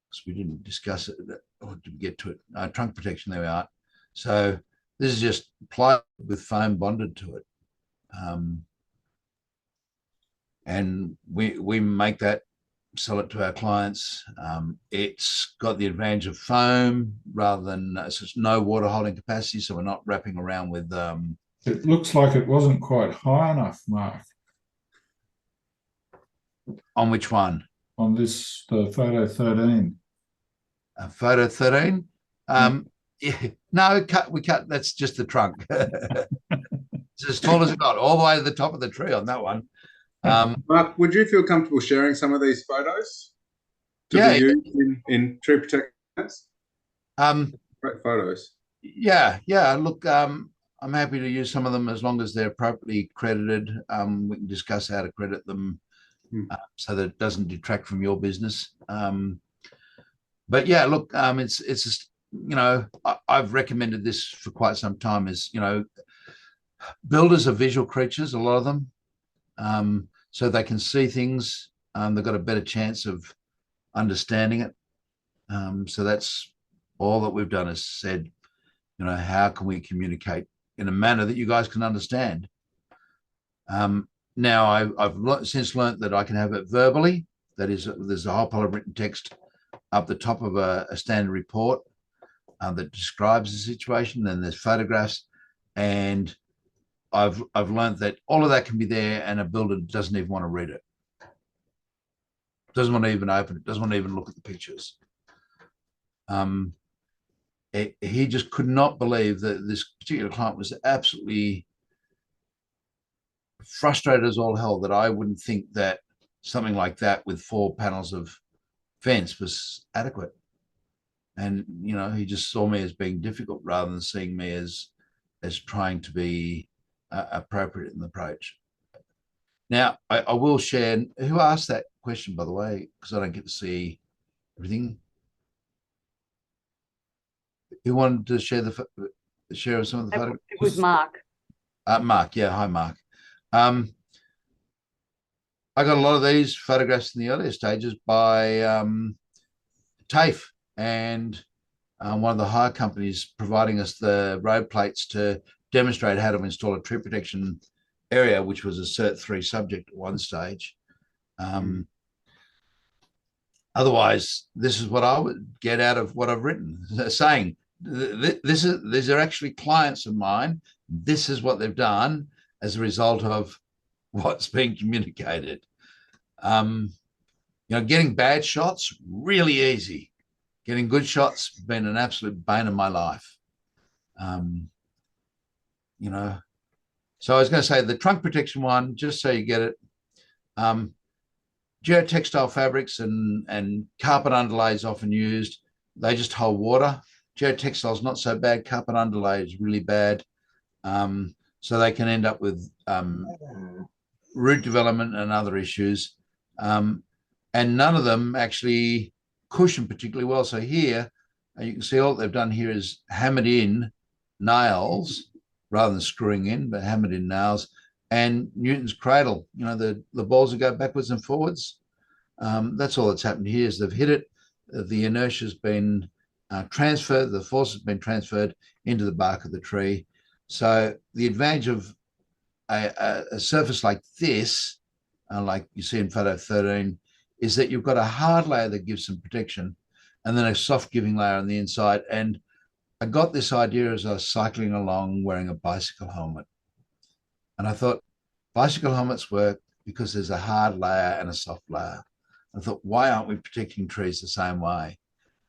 because we didn't discuss it, or did we get to it? Trunk protection, there we are. So this is just plywood with foam bonded to it. And we make that, sell it to our clients. It's got the advantage of foam rather than it's no water holding capacity, so we're not wrapping around with. It looks like it wasn't quite high enough, Mark. On which one? On this, the photo 13. Photo 13. Yeah, no, we cut. That's just the trunk. It's as tall as it got, all the way to the top of the tree on that one. Mark, would you feel comfortable sharing some of these photos to be used in tree protection? Great photos. Yeah. Look, I'm happy to use some of them as long as they're appropriately credited. We can discuss how to credit them so that it doesn't detract from your business. But yeah, look, it's just, you know, I've recommended this for quite some time. Is, you know, builders are visual creatures, a lot of them, so they can see things. They've got a better chance of understanding it. So that's all that we've done, is said, you know, how can we communicate in a manner that you guys can understand? Now I've since learned that I can have it verbally. That is, there's a whole pile of written text up the top of a standard report that describes the situation. Then there's photographs, and I've learned that all of that can be there, and a builder doesn't even want to read it. Doesn't want to even open it. Doesn't want to even look at the pictures. He just could not believe that this particular client was absolutely frustrated as all hell that I wouldn't think that something like that with 4 panels of fence was adequate. And, you know, he just saw me as being difficult rather than seeing me as trying to be appropriate in the approach. Now, I will share, who asked that question, by the way, because I don't get to see everything. Who wanted to share some of the photos? It was Mark. Mark, yeah, hi, Mark. I got a lot of these photographs in the earlier stages by TAFE and one of the hire companies providing us the road plates to demonstrate how to install a tree protection area, which was a Cert 3 subject at one stage. Otherwise, this is what I would get out of what I've written, saying these are actually clients of mine. This is what they've done as a result of what's being communicated. You know, getting bad shots, really easy. Getting good shots, been an absolute bane of my life. You know, so I was going to say the trunk protection one, just so you get it. Geotextile fabrics and carpet underlays often used. They just hold water. Geotextile is not so bad. Carpet underlay is really bad. So they can end up with root development and other issues. And none of them actually cushion particularly well. So here, you can see all they've done here is hammered in nails rather than screwing in, but hammered in nails. And Newton's cradle, you know, the balls that go backwards and forwards. That's all that's happened here is they've hit it. The inertia has been transferred. The force has been transferred into the bark of the tree. So the advantage of a surface like this, like you see in photo 13, is that you've got a hard layer that gives some protection and then a soft giving layer on the inside. And I got this idea as I was cycling along wearing a bicycle helmet. And I thought bicycle helmets work because there's a hard layer and a soft layer. I thought, why aren't we protecting trees the same way?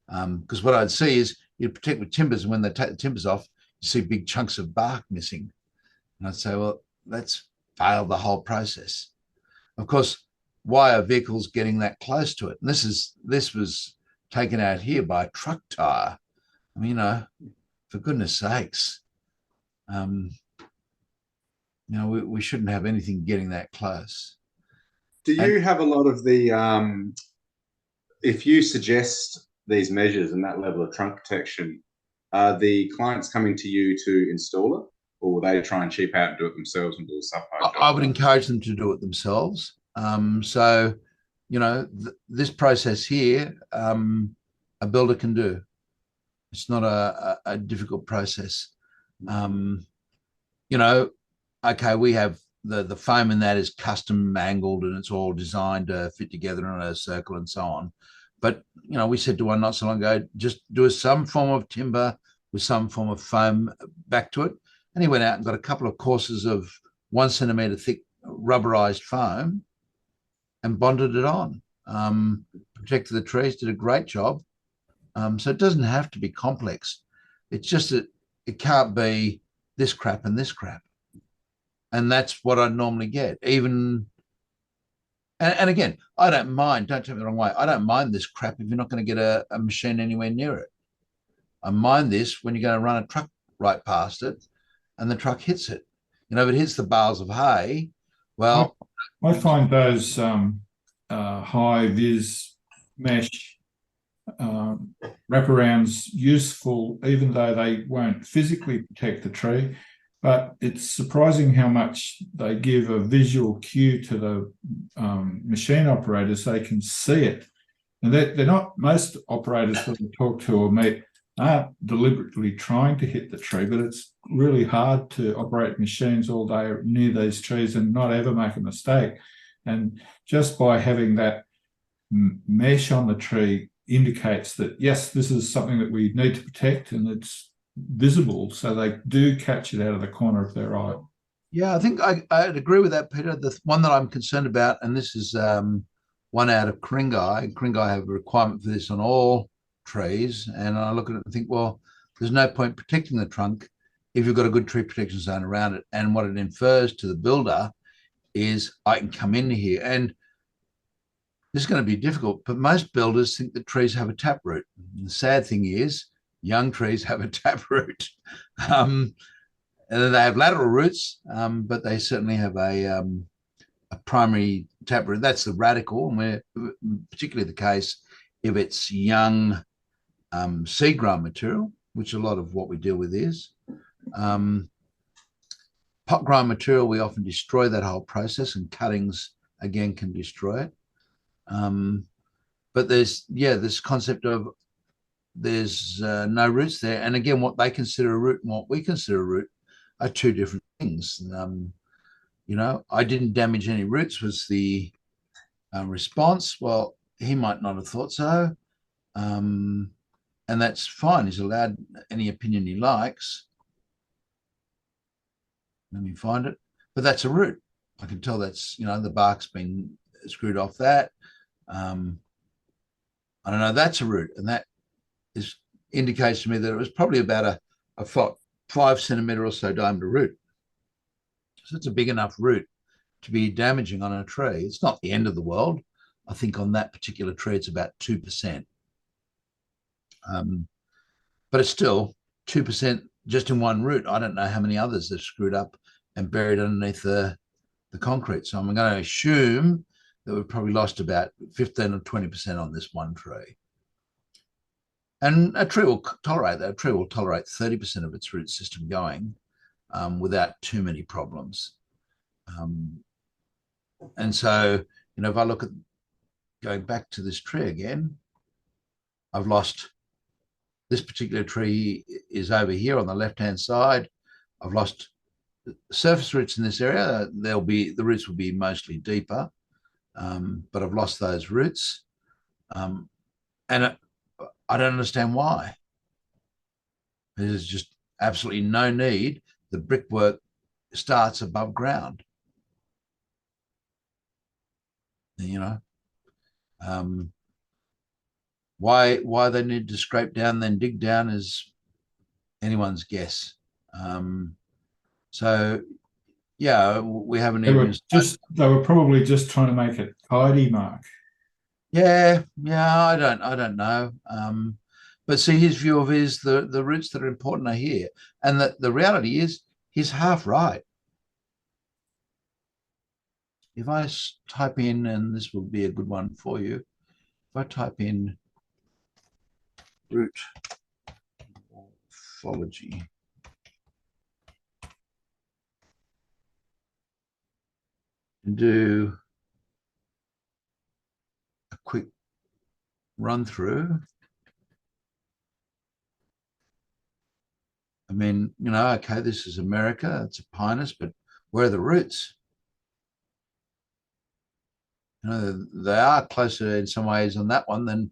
Because what I'd see is you'd protect with timbers, and when they take the timbers off, you see big chunks of bark missing. And I'd say, well, let's fail the whole process. Of course, why are vehicles getting that close to it? And this was taken out here by a truck tire. I mean, for goodness sakes, we shouldn't have anything getting that close. Do you have a lot of the, if you suggest these measures and that level of trunk protection, are the clients coming to you to install it, or will they try and cheap out and do it themselves and do a subhire job? I would encourage them to do it themselves. So, this process here, a builder can do. It's not a difficult process. Okay, we have the foam in that is custom angled and it's all designed to fit together in a circle and so on. But, we said to one not so long ago, just do some form of timber with some form of foam back to it. And he went out and got a couple of courses of 1 centimetre thick rubberized foam and bonded it on. Protected the trees, did a great job. So it doesn't have to be complex. It's just that it can't be this crap and this crap. And that's what I normally get. And again, I don't mind, don't take me the wrong way, I don't mind this crap if you're not going to get a machine anywhere near it. I mind this when you're going to run a truck right past it and the truck hits it. If it hits the bales of hay, well... I find those high-vis mesh wraparounds useful, even though they won't physically protect the tree. But it's surprising how much they give a visual cue to the machine operators. They can see it. And they're not, most operators that we talk to or meet aren't deliberately trying to hit the tree, but it's really hard to operate machines all day near these trees and not ever make a mistake. And just by having that mesh on the tree indicates that, yes, this is something that we need to protect, and it's visible, so they do catch it out of the corner of their eye. Yeah, I think I'd agree with that, Peter. The one that I'm concerned about, and this is one out of Kringai. Kringai have a requirement for this on all trees, and I look at it and think, well, there's no point protecting the trunk if you've got a good tree protection zone around it. And what it infers to the builder is I can come in here, and this is going to be difficult, but most builders think that trees have a taproot. And the sad thing is, young trees have a taproot. And then they have lateral roots, but they certainly have a primary taproot. That's the radical, and we're particularly the case if it's young seed grown material, which a lot of what we deal with is. Pot grown material, we often destroy that whole process, and cuttings, again, can destroy it. But there's this concept of there's no roots there. And again, what they consider a root and what we consider a root are two different things. I didn't damage any roots was the response. Well, he might not have thought so. And that's fine. He's allowed any opinion he likes. Let me find it. But that's a root. I can tell that's, the bark's been screwed off that. I don't know, that's a root. And that indicates to me that it was probably about a 5 centimetre or so diameter root. So it's a big enough root to be damaging on a tree. It's not the end of the world. I think on that particular tree, it's about 2%. But it's still 2% just in one root. I don't know how many others they've screwed up and buried underneath the concrete. So I'm going to assume that we've probably lost about 15 or 20% on this one tree. And a tree will tolerate that. A tree will tolerate 30% of its root system going without too many problems. And so, if I look at going back to this tree again, I've lost this particular tree is over here on the left-hand side. I've lost surface roots in this area. The roots will be mostly deeper. but I've lost those roots. And I don't understand why. There's just absolutely no need. The brickwork starts above ground. You know, why they need to scrape down then dig down is anyone's guess. So yeah, we haven't they were probably just trying to make it tidy, Mark. Yeah, I don't know. But see, his view of is the roots that are important are here, and the reality is he's half right. If I type in, and this will be a good one for you, if I type in root morphology, and do a quick run through. I mean, you know, okay, this is America, it's a pinus, but where are the roots? You know, they are closer in some ways on that one than,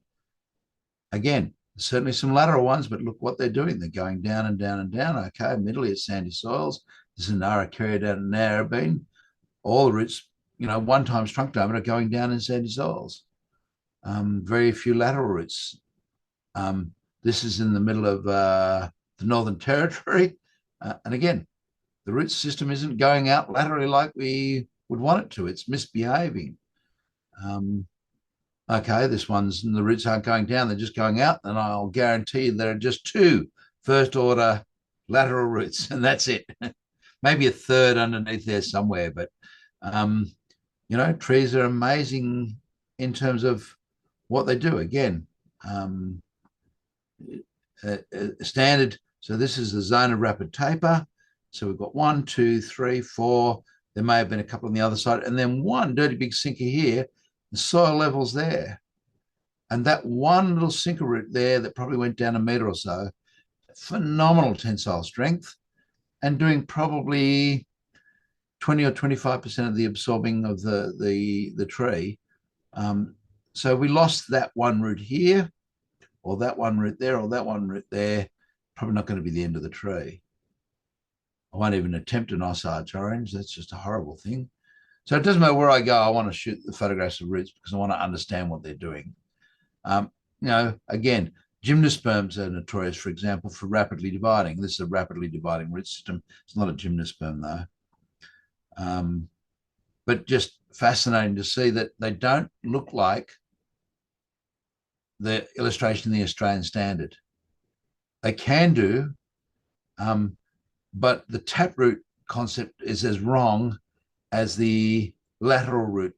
again, certainly some lateral ones, but look what they're doing. They're going down and down and down. Okay, admittedly, it's sandy soils. This is an Araucaria down in Narrabeen. All the roots, you know, 1 times trunk diameter are going down in sandy soils. Very few lateral roots. This is in the middle of the Northern Territory. And again, the root system isn't going out laterally like we would want it to. It's misbehaving. Okay, this one's, and the roots aren't going down, they're just going out, and I'll guarantee you there are just 2 first-order lateral roots, and that's it. Maybe a third underneath there somewhere, but, you know, trees are amazing in terms of what they do. Again, standard, so this is the zone of rapid taper. So we've got 1, 2, 3, 4. There may have been a couple on the other side, and then one dirty big sinker here. The soil level's there. And that one little sinker root there that probably went down 1 meter or so, phenomenal tensile strength, and doing probably 20 or 25% of the absorbing of the tree. So we lost that one root here, or that one root there, or that one root there. Probably not going to be the end of the tree. I won't even attempt an Osage orange. That's just a horrible thing. So it doesn't matter where I go. I want to shoot the photographs of roots because I want to understand what they're doing. You know, again, gymnosperms are notorious, for example, for rapidly dividing. This is a rapidly dividing root system. It's not a gymnosperm, though. But just fascinating to see that they don't look like the illustration in the Australian standard. They can do, but the taproot concept is as wrong as the lateral root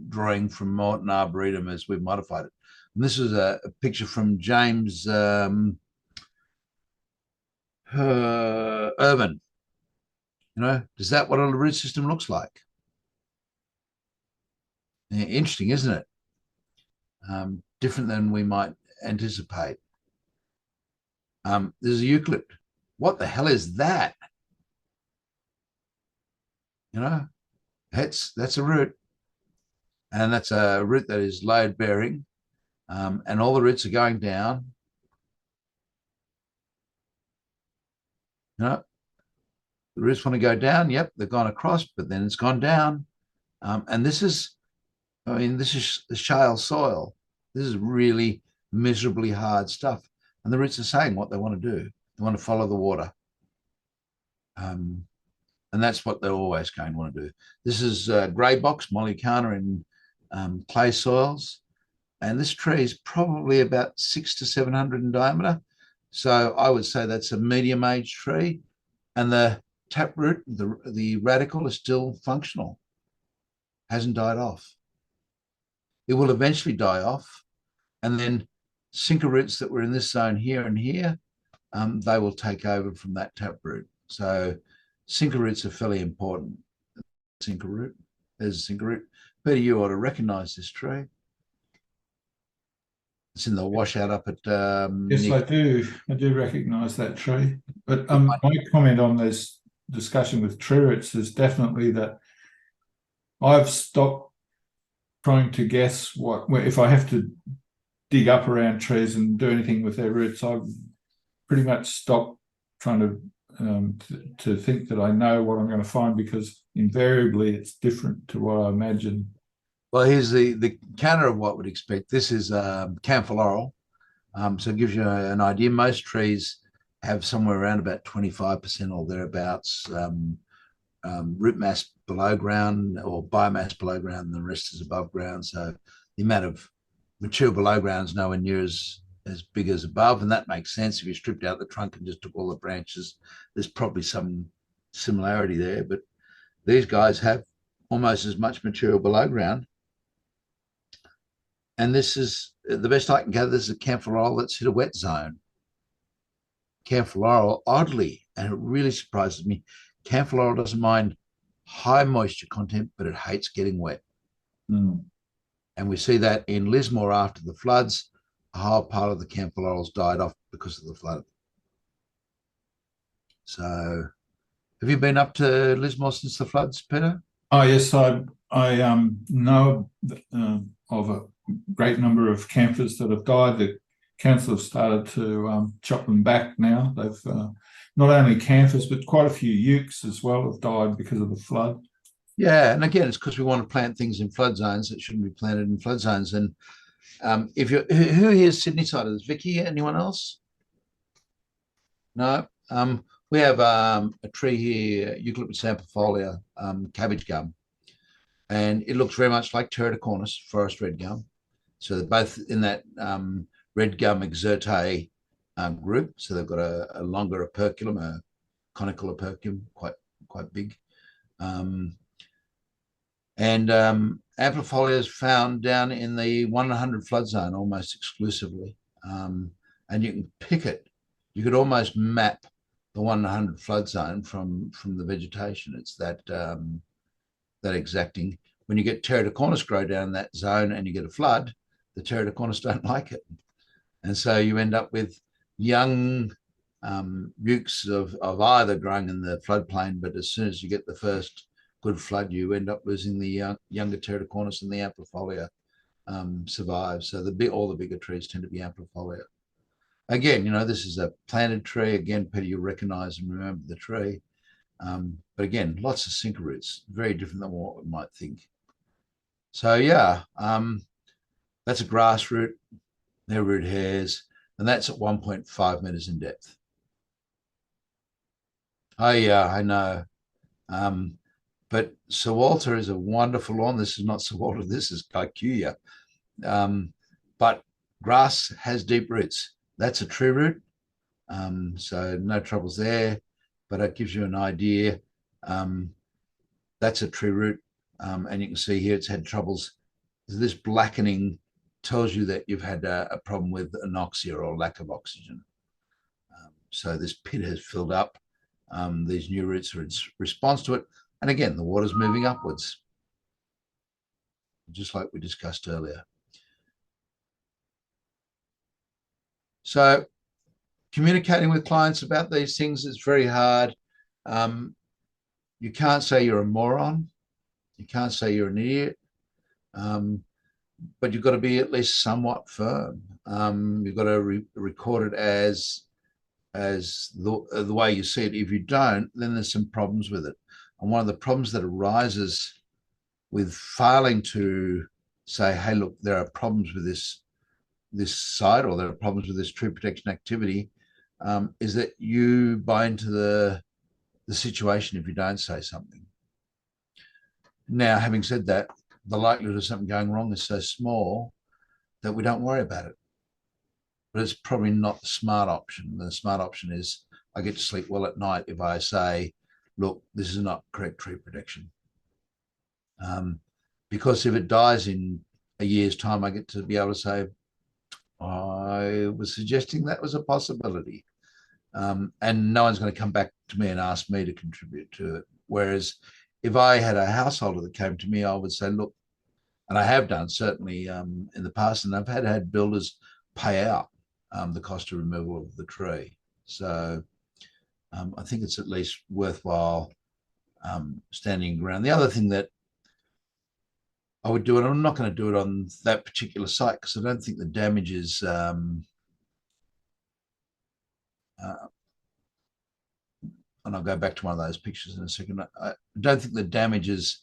drawing from Morton Arboretum as we've modified it. And this is a picture from James Urban. You know, is that what a root system looks like? Interesting, isn't it? Different than we might anticipate. There's a Eucalypt. What the hell is that? You know, that's a root, and that's a root that is load bearing, and all the roots are going down. You know, the roots want to go down. Yep, they've gone across, but then it's gone down. And this is, I mean, this is the shale soil. This is really miserably hard stuff. And the roots are saying what they want to do. They want to follow the water. And that's what they're always going to want to do. This is grey box, Mollicana in clay soils. And this tree is probably about 600 to 700 in diameter. So I would say that's a medium-aged tree. And the taproot, the radical, is still functional. Hasn't died off. It will eventually die off. And then sinker roots that were in this zone here and here, they will take over from that taproot. So sinker roots are fairly important. Sinker root, there's a sinker root. Peter, you ought to recognise this tree. It's in the washout up at... yes, I do. I do recognise that tree. But my comment on this discussion with tree roots is definitely that I've stopped trying to guess if I have to dig up around trees and do anything with their roots, I've pretty much stopped trying to think that I know what I'm going to find, because invariably it's different to what I imagine. Well, here's the counter of what we'd expect. This is camphor laurel. So it gives you an idea. Most trees have somewhere around about 25% or thereabouts root mass below ground, or biomass below ground, and the rest is above ground. So the amount of mature below ground is nowhere near as big as above, and that makes sense. If you stripped out the trunk and just took all the branches, there's probably some similarity there. But these guys have almost as much material below ground. And this is the best I can gather. This is a camphor laurel that's hit a wet zone. Camphor laurel, oddly, and it really surprises me, camphor laurel doesn't mind high moisture content, but it hates getting wet. Mm. And we see that in Lismore after the floods. A whole pile of the camphor laurels died off because of the flood. So have you been up to Lismore since the floods, Peter? Oh yes, I know of a great number of camphors that have died. The council have started to chop them back now. They've not only camphors, but quite a few ukes as well have died because of the flood. Yeah, and again, it's because we want to plant things in flood zones that shouldn't be planted in flood zones. And if you who here is Sydney siders? Vicky, anyone else? No. We have a tree here, Eucalyptus amplifolia, cabbage gum, and it looks very much like Teratocornis, forest red gum. So they're both in that red gum exerte group. So they've got a longer operculum, a conical operculum, quite big. Amplifolia is found down in the 100 flood zone almost exclusively. And you can pick it. You could almost map the 100 flood zone from the vegetation. It's that exacting. When you get Teratocornis grow down that zone and you get a flood, the Teratocornis don't like it. And so you end up with young ukes of either growing in the floodplain, but as soon as you get the first good flood, you end up losing the younger Teratocornis, and the amplifolia survives. So all the bigger trees tend to be amplifolia. Again, this is a planted tree. Again, Peter, you'll recognize and remember the tree. But again, lots of sinker roots, very different than what we might think. So yeah, that's a grass root. They're root hairs, and that's at 1.5 meters in depth. Oh yeah, I know. But Sir Walter is a wonderful lawn. This is not Sir Walter, this is Kikuyu. But grass has deep roots. That's a tree root. So no troubles there, but it gives you an idea. That's a tree root. And you can see here it's had troubles. This blackening tells you that you've had a problem with anoxia or lack of oxygen. So this pit has filled up. These new roots are in response to it. And again, the water's moving upwards, just like we discussed earlier. So communicating with clients about these things is very hard. You can't say you're a moron. You can't say you're an idiot. But you've got to be at least somewhat firm. You've got to record it as the way you see it. If you don't, then there's some problems with it. And one of the problems that arises with failing to say, hey, look, there are problems with this site, or there are problems with this tree protection activity, is that you buy into the situation if you don't say something. Now, having said that, the likelihood of something going wrong is so small that we don't worry about it. But it's probably not the smart option. The smart option is I get to sleep well at night if I say, look, this is not correct tree protection. Because if it dies in a year's time, I get to be able to say, I was suggesting that was a possibility. And no one's going to come back to me and ask me to contribute to it. Whereas if I had a householder that came to me, I would say, look, and I have done certainly in the past, and I've had builders pay out the cost of removal of the tree. So I think it's at least worthwhile standing ground. The other thing that I would do it. I'm not going to do it on that particular site because I don't think the damage is and I'll go back to one of those pictures in a second. I don't think the damage is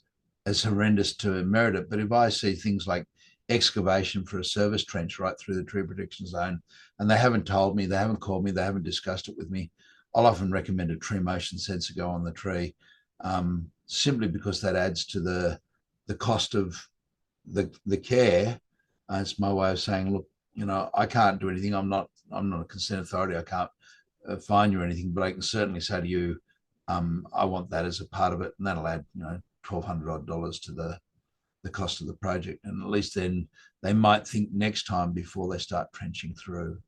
as horrendous to merit it. But if I see things like excavation for a service trench right through the tree protection zone, and they haven't told me, they haven't called me, they haven't discussed it with me, I'll often recommend a tree motion sensor go on the tree, simply because that adds to the cost of the care. It's my way of saying, look, you know, I can't do anything. I'm not a consent authority. I can't fine you or anything, but I can certainly say to you, I want that as a part of it, and that'll add, you know, $1,200 odd to the cost of the project. And at least then they might think next time before they start trenching through.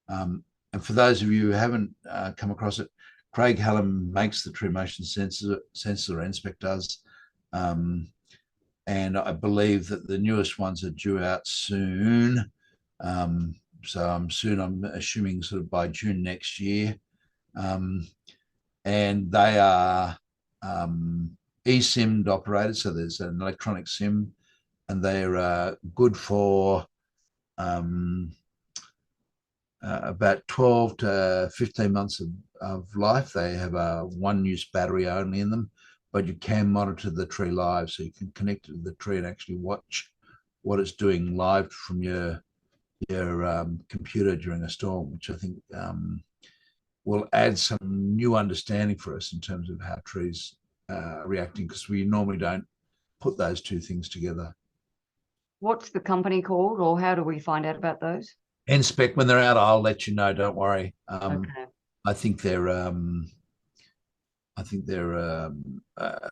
And for those of you who haven't come across it, Craig Hallam makes the tree motion sensor, NSPEC does. And I believe that the newest ones are due out soon. So I'm assuming sort of by June next year. And they are eSIM operated, so there's an electronic SIM, and they're good for about 12 to 15 months of life. They have a one-use battery only in them, but you can monitor the tree live, so you can connect it to the tree and actually watch what it's doing live from your computer during a storm, which I think will add some new understanding for us in terms of how trees are reacting, because we normally don't put those two things together. What's the company called, or how do we find out about those? NSPEC, when they're out, I'll let you know. Don't worry. Okay. I think they're a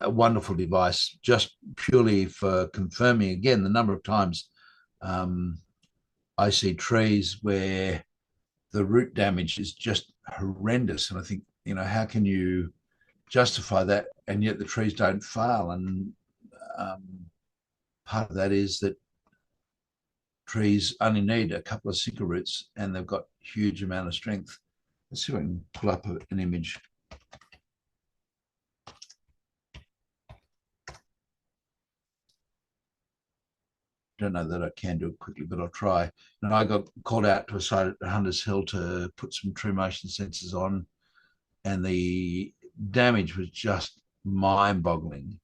wonderful device, just purely for confirming again the number of times I see trees where the root damage is just horrendous, and I think, you know, how can you justify that, and yet the trees don't fail? And part of that is that trees only need a couple of sinker roots, and they've got huge amount of strength. Let's see if I can pull up an image. Don't know that I can do it quickly, but I'll try. And I got called out to a site at Hunters Hill to put some tree motion sensors on, and the damage was just mind-boggling.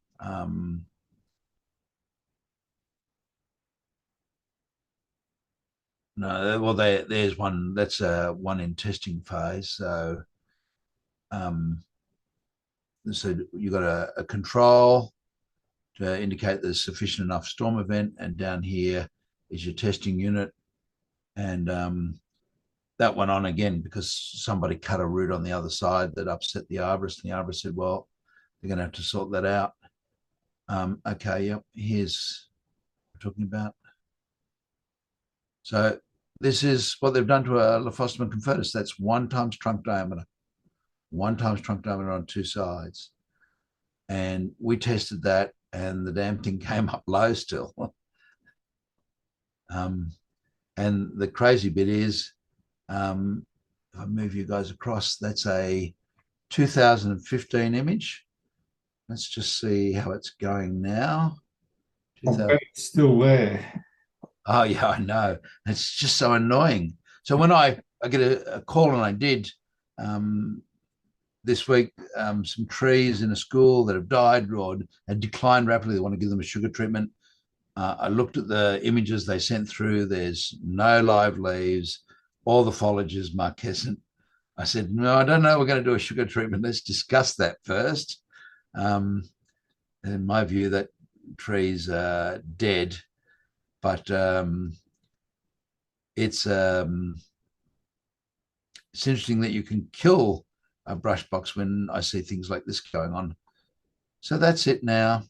No, well, there's one. That's one in testing phase. So, so you got a control to indicate there's sufficient enough storm event, and down here is your testing unit, and that went on again because somebody cut a root on the other side that upset the arborist, and the arborist said, well, they're going to have to sort that out. Okay, yep, here's what we're talking about. So this is what they've done to a Lophostomus convertus. That's 1 times trunk diameter, 1 times trunk diameter on 2 sides. And we tested that, and the damn thing came up low still. And the crazy bit is, if I move you guys across, that's a 2015 image. Let's just see how it's going now. It's still there. Oh yeah, I know. It's just so annoying. So when I get a call, and I did this week, some trees in a school that have died or had declined rapidly. They want to give them a sugar treatment. I looked at the images they sent through. There's no live leaves. All the foliage is marquescent. I said, no, I don't know. We're going to do a sugar treatment. Let's discuss that first. In my view, that tree's dead, but it's interesting that you can kill a brush box when I see things like this going on. So that's it now.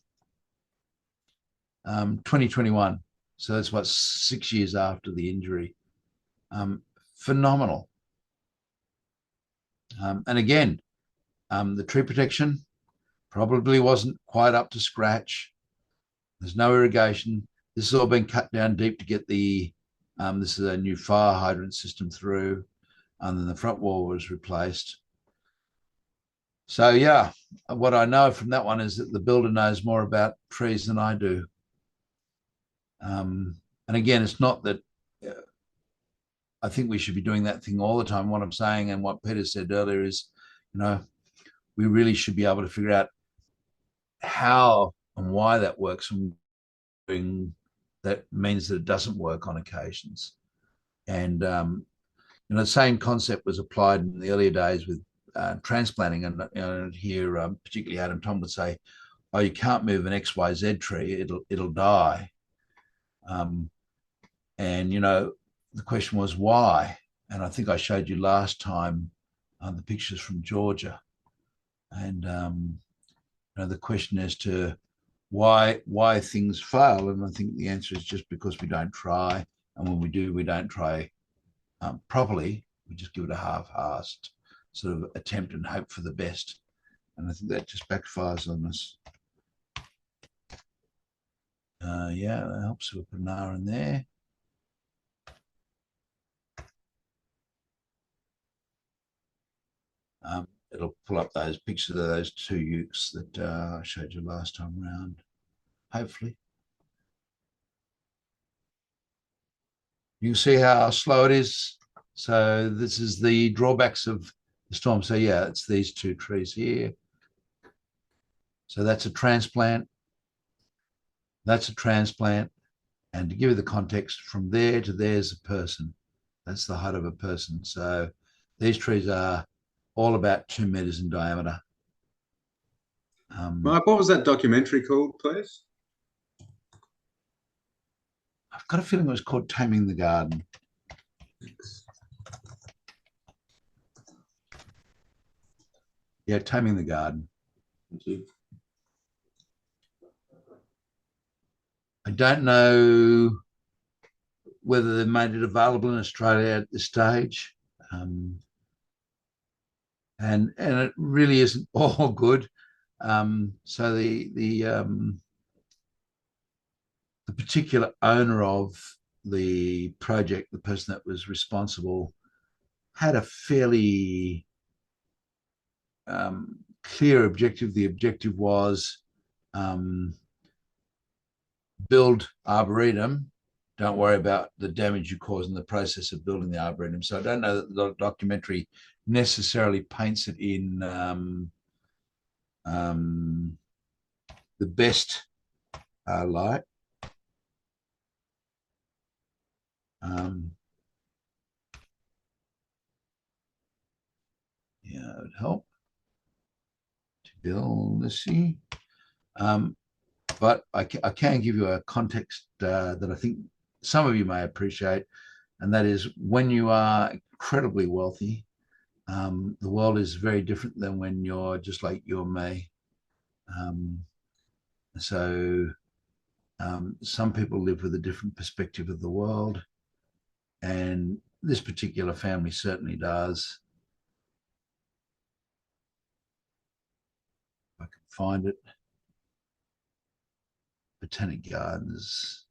2021. So that's what, 6 years after the injury. Phenomenal. And again, the tree protection probably wasn't quite up to scratch. There's no irrigation. This has all been cut down deep to get the, this is a new fire hydrant system through, and then the front wall was replaced. So yeah, what I know from that one is that the builder knows more about trees than I do. And again, it's not that I think we should be doing that thing all the time. What I'm saying and what Peter said earlier is, we really should be able to figure out how and why that works, and that means that it doesn't work on occasions. And the same concept was applied in the earlier days with transplanting. And here, particularly Adam Tom would say, "Oh, you can't move an XYZ tree; it'll die." And the question was why. And I think I showed you last time the pictures from Georgia, and the question as to why things fail. And I think the answer is just because we don't try, and when we do, we don't try properly. We just give it a half-assed sort of attempt and hope for the best. And I think that just backfires on us. Yeah, that helps with an R in there. It'll pull up those pictures of those two ukes that I showed you last time around, hopefully. You can see how slow it is. So this is the drawbacks of the storm. So yeah, it's these two trees here. So that's a transplant. That's a transplant. And to give you the context, from there to there's a person. That's the height of a person. So these trees are all about 2 meters in diameter. Mark, what was that documentary called, please? I've got a feeling it was called Taming the Garden. Yeah, Taming the Garden. Thank you. I don't know whether they've made it available in Australia at this stage. And it really isn't all good. So the particular owner of the project, the person that was responsible, had a fairly clear objective. The objective was build Arboretum. Don't worry about the damage you cause in the process of building the Arboretum. So I don't know that the documentary necessarily paints it in the best light. Yeah, it would help to build this here. But I can give you a context that I think some of you may appreciate, and that is when you are incredibly wealthy, the world is very different than when you're just like you and me. So some people live with a different perspective of the world, and this particular family certainly does. If I can find it. Botanic Gardens.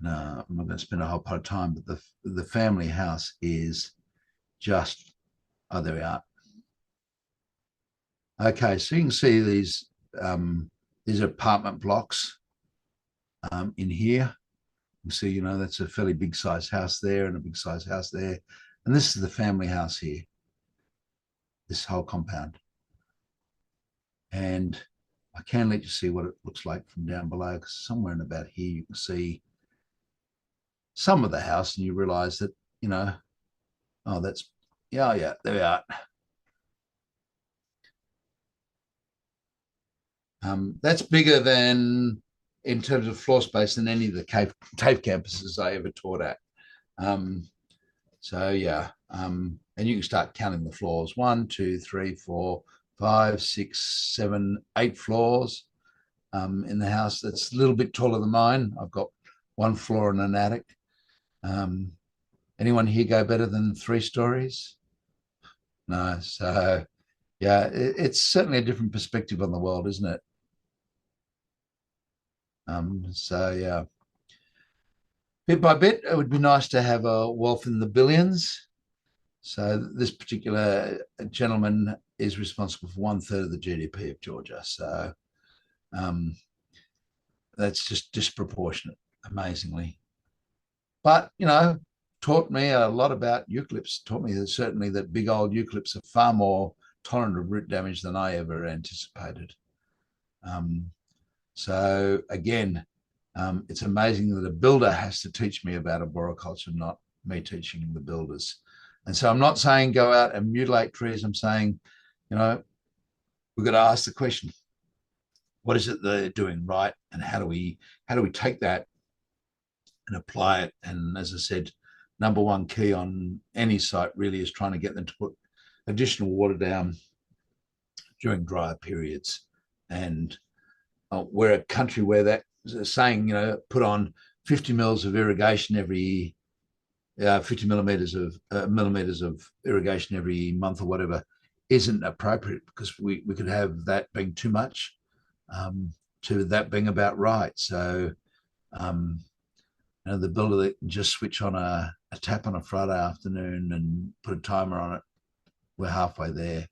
No, I'm not going to spend a whole part of time, but the family house is just, oh, there we are. Okay, so you can see these apartment blocks in here. You see, that's a fairly big size house there and a big size house there. And this is the family house here, this whole compound. And I can let you see what it looks like from down below, because somewhere in about here you can see some of the house and you realize that, oh, that's, yeah, there we are. That's bigger than, in terms of floor space, than any of the TAFE campuses I ever taught at. So yeah, and you can start counting the floors: 1, 2, 3, 4, 5, 6, 7, 8 floors in the house. That's a little bit taller than mine. I've got 1 floor and an attic. Anyone here go better than 3 stories? No. So yeah, it's certainly a different perspective on the world, isn't it? So yeah, bit by bit, it would be nice to have a wealth in the billions. So this particular gentleman is responsible for 1/3 of the GDP of Georgia. So that's just disproportionate, amazingly. But, you know, taught me a lot about eucalypts, taught me that certainly that big old eucalypts are far more tolerant of root damage than I ever anticipated. So again, it's amazing that a builder has to teach me about arboriculture, not me teaching the builders. And so I'm not saying go out and mutilate trees. I'm saying, you know, we've got to ask the question, what is it they're doing right? And how do we take that and apply it? And as I said, number one key on any site really is trying to get them to put additional water down during drier periods. And we're a country where that saying, you know, put on 50 mils of irrigation every 50 millimeters of irrigation every month or whatever isn't appropriate, because we could have that being too much to that being about right. So you know, the builder that can just switch on a tap on a Friday afternoon and put a timer on it, we're halfway there.